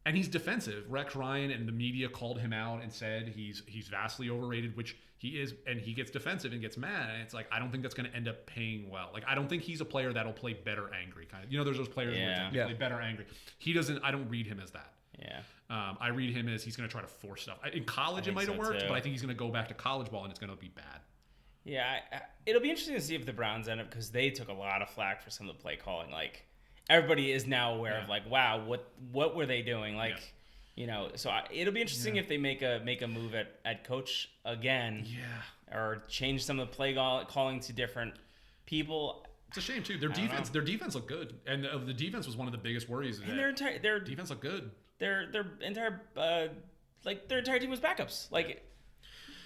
and he's defensive. Rex Ryan and the media called him out and said he's vastly overrated, which he is, and he gets defensive and gets mad. And it's like, I don't think that's going to end up paying well. Like, I don't think he's a player that'll play better angry. Kind of, there's those players who play better angry. He doesn't. I don't read him as that. Yeah. I read him as he's going to try to force stuff. In college, it might have worked, but I think he's going to go back to college ball and it's going to be bad. Yeah, it'll be interesting to see if the Browns end up, because they took a lot of flack for some of the play calling. Like, everybody is now aware of, like, wow, what were they doing? Like, so it'll be interesting if they make a move at coach again. Yeah. Or change some of the play calling to different people. It's a shame too. Their defense looked good, and the defense was one of the biggest worries. And their defense looked good. Their entire team was backups. Like,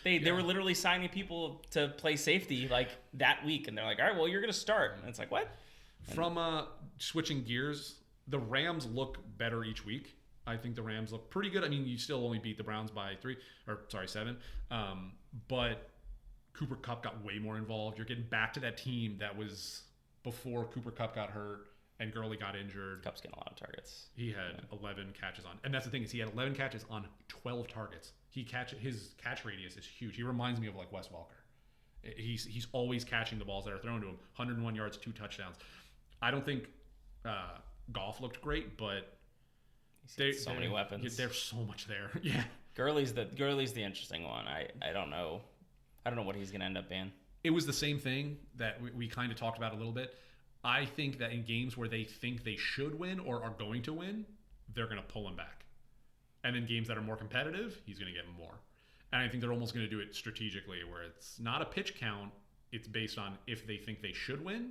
they were literally signing people to play safety like that week, and they're like, all right, well, you're gonna start. And it's like, what? From switching gears, the Rams look better each week. I think the Rams look pretty good. I mean, you still only beat the Browns by 7. But Cooper Kupp got way more involved. You're getting back to that team that was before Cooper Kupp got hurt and Gurley got injured. Kupp's getting a lot of targets. He had 11 catches on, and that's the thing, is he had 11 catches on 12 targets. His catch radius is huge. He reminds me of like Wes Welker. He's always catching the balls that are thrown to him. 101 yards, 2 touchdowns. I don't think Goff looked great, but so many weapons. There's so much there. Yeah. Gurley's the interesting one. I don't know. I don't know what he's going to end up being. It was the same thing that we kind of talked about a little bit. I think that in games where they think they should win or are going to win, they're going to pull him back. And in games that are more competitive, he's going to get more. And I think they're almost going to do it strategically, where it's not a pitch count. It's based on if they think they should win,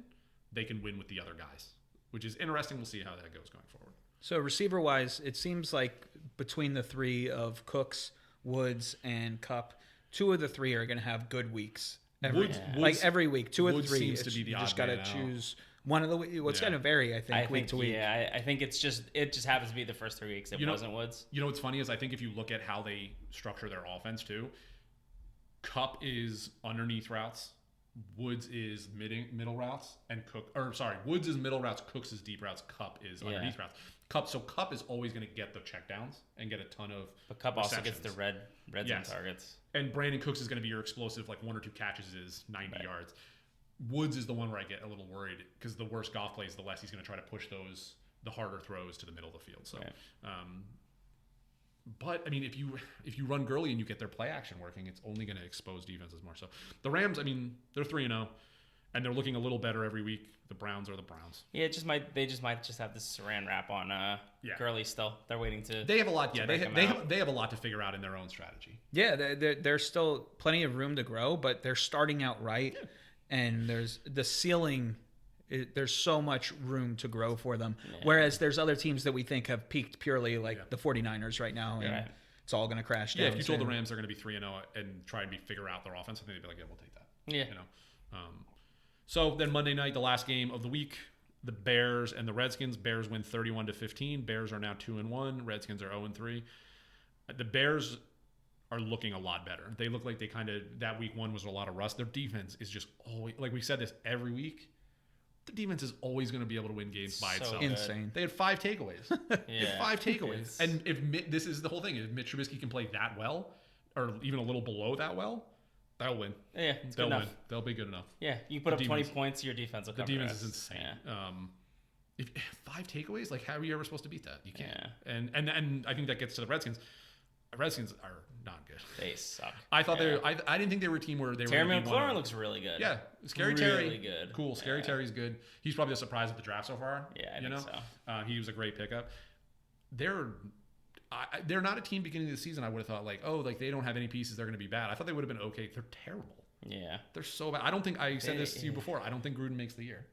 they can win with the other guys, which is interesting. We'll see how that goes going forward. So receiver-wise, it seems like between the three of Cooks, Woods, and Kupp, 2 of the 3 are going to have good weeks. Every week, 2 of the 3. Seems to be the you just got to choose one of the. It's going to vary, I think, week to week. Yeah, I think it just happens to be the first 3 weeks. It wasn't Woods. You know what's funny is I think if you look at how they structure their offense too, Kupp is underneath routes, Woods is middle routes, and Woods is middle routes, Cooks is deep routes, Kupp is underneath routes. Kupp is always going to get the checkdowns and get a ton of. But Kupp also gets the red zone targets. And Brandon Cooks is going to be your explosive, like 1 or 2 catches is 90 yards. Woods is the one where I get a little worried, because the worse Goff plays, the less he's going to try to push the harder throws to the middle of the field. So, but I mean, if you run Gurley and you get their play action working, it's only going to expose defenses more. So the Rams, I mean, they're 3-0, and they're looking a little better every week. The Browns are the Browns. Yeah, they just might have this saran wrap on Gurley still. They're waiting to. They have a lot. Yeah, they have a lot to figure out in their own strategy. Yeah, there's still plenty of room to grow, but they're starting out right, and there's the ceiling. There's so much room to grow for them. Yeah. Whereas there's other teams that we think have peaked purely, like the 49ers right now, and it's all going to crash down. Yeah, if you told the Rams they're going to be 3-0 and try and figure out their offense, I think they'd be like, yeah, we'll take that. Yeah. So then Monday night, the last game of the week, the Bears and the Redskins. Bears win 31-15. Bears are now 2-1. Redskins are 0-3. The Bears are looking a lot better. They look like they that week 1 was a lot of rust. Their defense is just always, like we said this every week, the defense is always going to be able to win games by itself. Insane. They had 5 takeaways. They had 5 takeaways. And this is the whole thing. If Mitch Trubisky can play that well, or even a little below that well, they'll win. Yeah, they'll win. They'll be good enough. Yeah, you put up 20 points, your defense will cover the defense is insane. Yeah. If 5 takeaways, like how are you ever supposed to beat that? You can't. Yeah. And I think that gets to the Redskins. The Redskins are not good. They suck. I thought I didn't think they were a team where they were. Terry McLaurin looks really good. Yeah, Scary really Terry, really good. Cool. Scary Terry's good. He's probably a surprise at the draft so far. Yeah, I think so. He was a great pickup. They're not a team beginning of the season. I would have thought like they don't have any pieces. They're going to be bad. I thought they would have been okay. They're terrible. Yeah, they're so bad. I don't think I said this to you before. I don't think Gruden makes the year.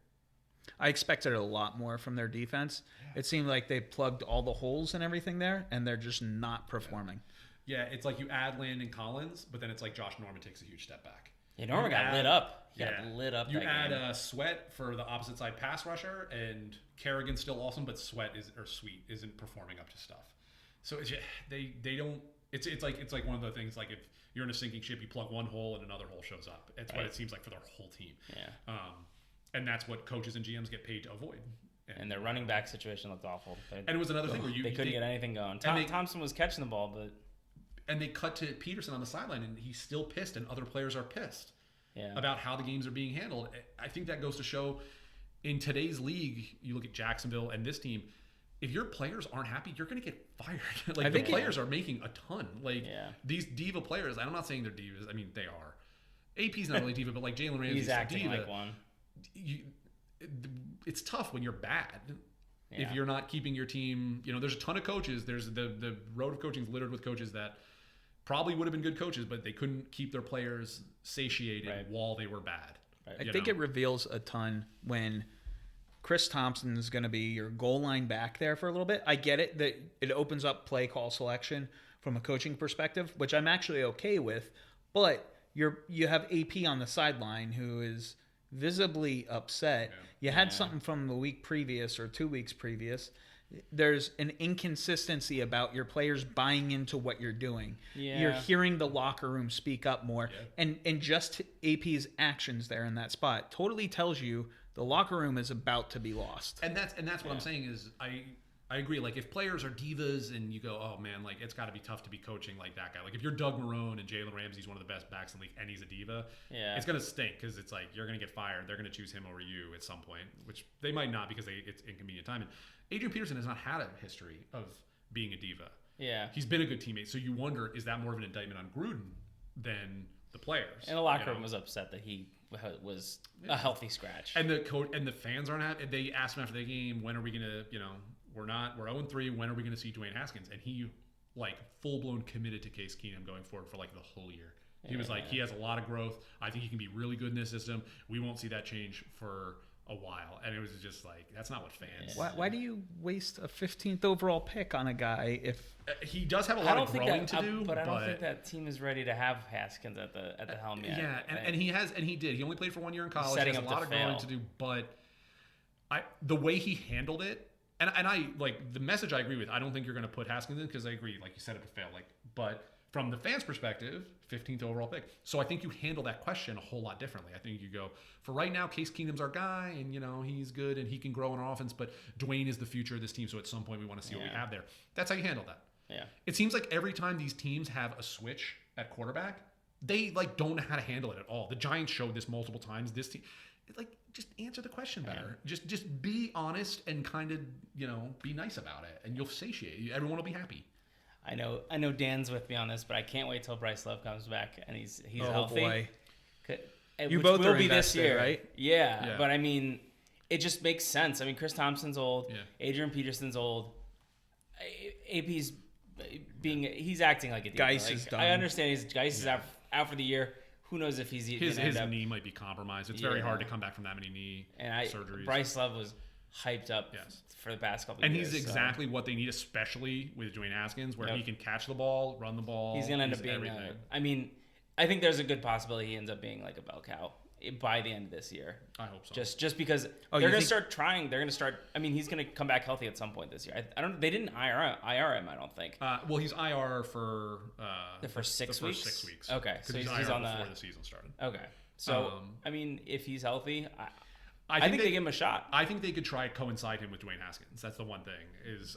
I expected a lot more from their defense. It seemed like they plugged all the holes and everything there, and they're just not performing. Yeah, it's like you add Landon Collins, but then it's like Josh Norman takes a huge step back. Yeah, Norman got lit up. He got lit up. You that game. add Sweat for the opposite side pass rusher, and Kerrigan's still awesome, but Sweet isn't performing up to stuff. So it's just, they don't. It's like one of the things like if you're in a sinking ship, you plug one hole and another hole shows up. It's what it seems like for their whole team. Yeah. And that's what coaches and GMs get paid to avoid. And their running back situation looked awful. And it was another thing where they couldn't get anything going. Thompson was catching the ball, but and they cut to Peterson on the sideline, and he's still pissed, and other players are pissed about how the games are being handled. I think that goes to show in today's league, you look at Jacksonville and this team, if your players aren't happy, you're going to get fired. Like the players are making a ton. Like these diva players, I'm not saying they're divas. I mean, they are. AP's not really diva, but like Jalen Ramsey's a diva. Like one. It's tough when you're bad. If you're not keeping your team, there's a ton of coaches. There's the road of coaching is littered with coaches that probably would have been good coaches, but they couldn't keep their players satiated while they were bad. I think it reveals a ton when Chris Thompson is going to be your goal line back there for a little bit. I get it that it opens up play call selection from a coaching perspective, which I'm actually okay with, but you have AP on the sideline who is visibly upset. You had something from the week previous or 2 weeks previous. There's an inconsistency about your players buying into what you're doing. You're hearing the locker room speak up more. And just AP's actions there in that spot totally tells you the locker room is about to be lost. And that's what I'm saying is I agree. Like if players are divas and you go, oh man, like it's got to be tough to be coaching like that guy. Like if you're Doug Marrone and Jalen Ramsey's one of the best backs in the league and he's a diva, it's gonna stink because it's like you're gonna get fired. They're gonna choose him over you at some point, which they might not because it's inconvenient time. And Adrian Peterson has not had a history of being a diva. Yeah, he's been a good teammate. So you wonder, is that more of an indictment on Gruden than the players? And the locker room was upset that he was a healthy scratch. And the coach and the fans aren't happy. They asked him after the game, when are we gonna, we're 0-3. When are we going to see Dwayne Haskins? And he, like, full-blown committed to Case Keenum going forward for, like, the whole year. He was like, he has a lot of growth. I think he can be really good in this system. We won't see that change for a while. And it was just like, that's not what fans... Why do you waste a 15th overall pick on a guy if... he does have a lot of growing to do. But I don't think that team is ready to have Haskins at the helm yet. Yeah, and he did. He only played for 1 year in college. He has a lot of growing to do. But the way he handled it, And I like the message I agree with. I don't think you're going to put Haskins in because I agree, like you said, it would fail. But from the fans' perspective, 15th overall pick. So I think you handle that question a whole lot differently. I think you go, for right now, Case Keenum's our guy, and he's good and he can grow in our offense. But Dwayne is the future of this team. So at some point, we want to see what we have there. That's how you handle that. Yeah. It seems like every time these teams have a switch at quarterback, they don't know how to handle it at all. The Giants showed this multiple times. This team. Just answer the question better. Just be honest and kind of, be nice about it, and you'll satiate. Everyone will be happy. I know Dan's with me on this, but I can't wait till Bryce Love comes back and he's healthy. Boy. You which both will are be this year, right? Yeah, but I mean, it just makes sense. I mean, Chris Thompson's old. Yeah. Adrian Peterson's old. AP's he's acting like a diva. Geis is done. I understand Geis is out for the year. Who knows if he's his knee might be compromised. It's very hard to come back from that many knee surgeries. Bryce Love was hyped up for the past couple of years. And he's exactly what they need, especially with Dwayne Haskins, where he can catch the ball, run the ball. He's going to end up being everything. I think there's a good possibility he ends up being like a bell cow by the end of this year. I hope so. Just because they're going to start trying. They're going to start. I mean, he's going to come back healthy at some point this year. They didn't IR him. I don't think. Well, he's IR for the first 6 weeks. 6 weeks. Okay, so he's IR on before the season started. Okay, so if he's healthy, I think they give him a shot. I think they could try to coincide him with Dwayne Haskins. That's the one thing.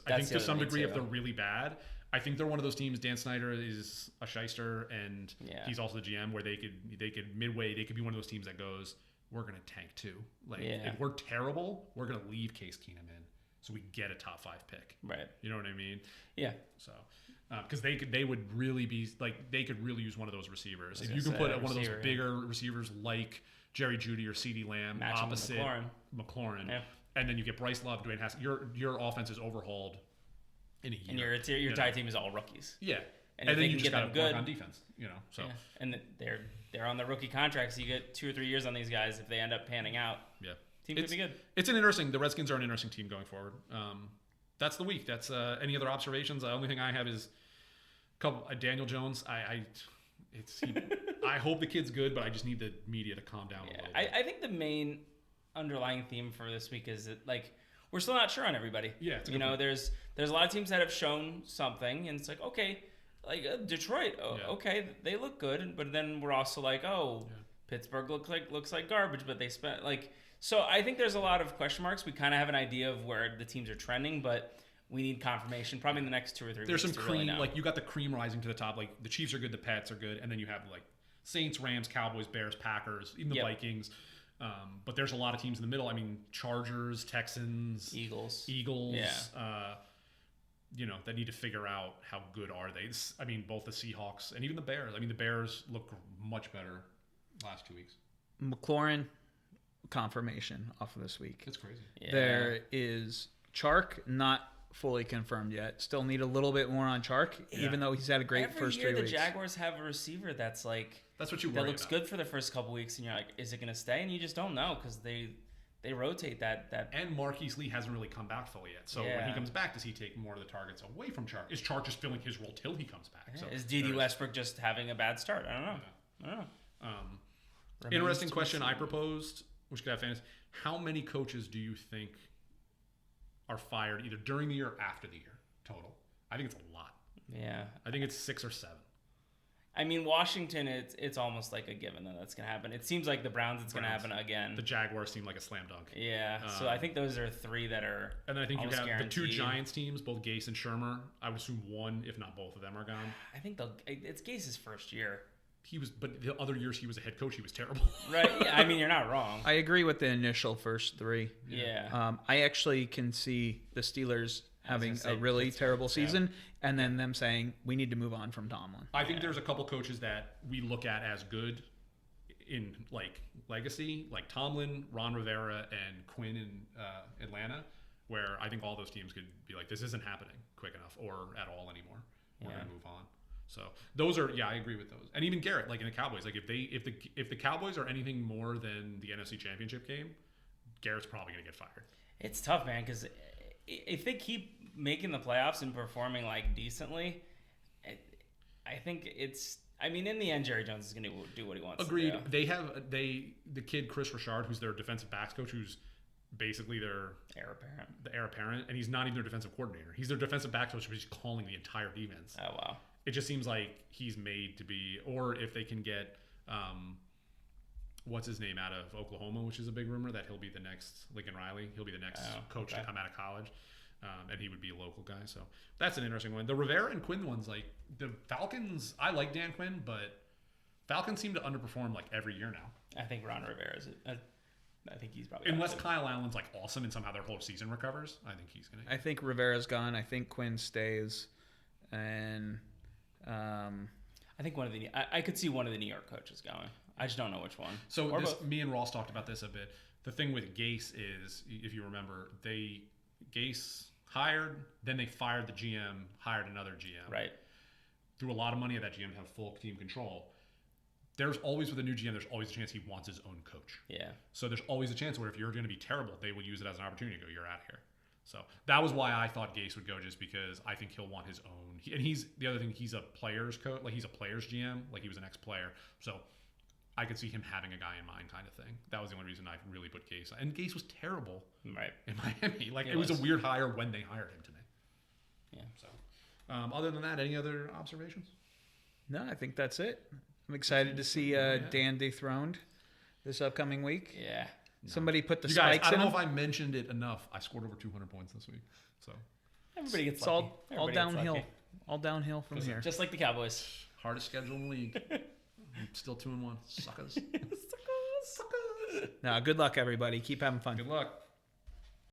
I think to some degree, if they're really bad, I think they're one of those teams. Dan Snyder is a shyster, and he's also the GM. Where they could midway, they could be one of those teams that goes, we're going to tank too. Like, if we're terrible, we're going to leave Case Keenum in so we get a top 5 pick. Right. You know what I mean? Yeah. So, because they would really be like, they could really use one of those receivers. If you can put one of those bigger receivers like Jerry Jeudy or CeeDee Lamb opposite McLaurin, and then you get Bryce Love, Dwayne Haskins, your offense is overhauled in a year. And your tie team is all rookies. Yeah. And then you just got to work on defense, so. Yeah. And they're on the rookie contracts. So you get 2 or 3 years on these guys. If they end up panning out, team could be good. The Redskins are an interesting team going forward. That's the week. That's any other observations? The only thing I have is Daniel Jones. I hope the kid's good, but I just need the media to calm down a little bit. I think the main underlying theme for this week is that, like, we're still not sure on everybody. Yeah, there's a lot of teams that have shown something, and it's like, okay, like Detroit, okay, they look good, but then we're also like, Pittsburgh looks like garbage, but they spent like. So I think there's a lot of question marks. We kind of have an idea of where the teams are trending, but we need confirmation probably in the next 2 or 3 weeks. There's some cream, really like you got the cream rising to the top. Like the Chiefs are good, the Pats are good, and then you have like Saints, Rams, Cowboys, Bears, Packers, even the Vikings. But there's a lot of teams in the middle. I mean, Chargers, Texans, Eagles. That need to figure out how good are they. I mean, both the Seahawks and even the Bears. I mean, the Bears look much better last 2 weeks. McLaurin confirmation off of this week. It's crazy. Yeah. There is Chark, not fully confirmed yet. Still need a little bit more on Chark, even though he's had a great first 3 weeks. Every year the Jaguars have a receiver that's what you worry that looks good for the first couple weeks, and you're like, is it going to stay? And you just don't know because they rotate that. And Marquise Lee hasn't really come back fully yet. So when he comes back, does he take more of the targets away from Chark? Is Chark just filling his role till he comes back? Yeah. So is D.D. Westbrook just having a bad start? I don't know. Interesting question I proposed, which could have fantasy. How many coaches do you think are fired either during the year or after the year total? I think it's a lot. Yeah. I think it's 6 or 7. I mean, Washington, it's almost like a given that that's going to happen. It seems like the Browns, it's going to happen again. The Jaguars seem like a slam dunk. Yeah, so I think those are 3 that are and then I think you have guaranteed. The 2 Giants teams, both Gase and Shermer. I would assume 1, if not both of them, are gone. I think it's Gase's first year. But the other years he was a head coach, he was terrible. Right. Yeah, I mean, you're not wrong. I agree with the initial first 3. Yeah. I actually can see the Steelers having a really terrible season and then them saying, we need to move on from Tomlin. I think there's a couple coaches that we look at as good in like legacy, like Tomlin, Ron Rivera, and Quinn in Atlanta, where I think all those teams could be like, this isn't happening quick enough or at all anymore. We're going to move on. So those are, I agree with those. And even Garrett, like in the Cowboys, like if the Cowboys are anything more than the NFC Championship game, Garrett's probably going to get fired. It's tough, man, because if they keep making the playoffs and performing like decently, I think it's. I mean, in the end, Jerry Jones is going to do what he wants. Agreed. To do. They have the kid Chris Richard, who's their defensive backs coach, who's basically their heir apparent, and he's not even their defensive coordinator. He's their defensive backs coach, but he's calling the entire defense. Oh wow. It just seems like he's made to be, or if they can get, what's his name out of Oklahoma, which is a big rumor that he'll be the next Lincoln Riley. He'll be the next coach to come out of college, and he would be a local guy. So that's an interesting one. The Rivera and Quinn ones, like the Falcons, I like Dan Quinn, but Falcons seem to underperform like every year now. I think Ron Rivera is. I think he's probably unless Kyle Allen's like awesome and somehow their whole season recovers. I think he's gonna. I think Rivera's gone. I think Quinn stays, and. I think I could see one of the New York coaches going. I just don't know which one. So me and Ross talked about this a bit. The thing with Gase is, if you remember, Gase hired, then they fired the GM, hired another GM. Right. Threw a lot of money at that GM to have full team control. There's always, with a new GM, there's always a chance he wants his own coach. Yeah. So there's always a chance where if you're going to be terrible, they will use it as an opportunity to go, you're out of here. So that was why I thought Gase would go, just because I think he'll want his own. And he's the other thing. He's a player's coach, like he's a player's GM, like he was an ex-player. So I could see him having a guy in mind, kind of thing. That was the only reason I really put Gase. And Gase was terrible, right, in Miami. Like it was a weird hire when they hired him to me. Yeah. So other than that, any other observations? No, I think that's it. I'm excited to see Dan dethroned this upcoming week. Yeah. Somebody put the spikes in. I don't know him. if I mentioned it enough. I scored over 200 points this week. So everybody gets it's lucky. all downhill. All downhill from here. Just like the Cowboys. Hardest schedule in the league. I'm still 2-1. Suckers. Suckers. No, good luck, everybody. Keep having fun. Good luck.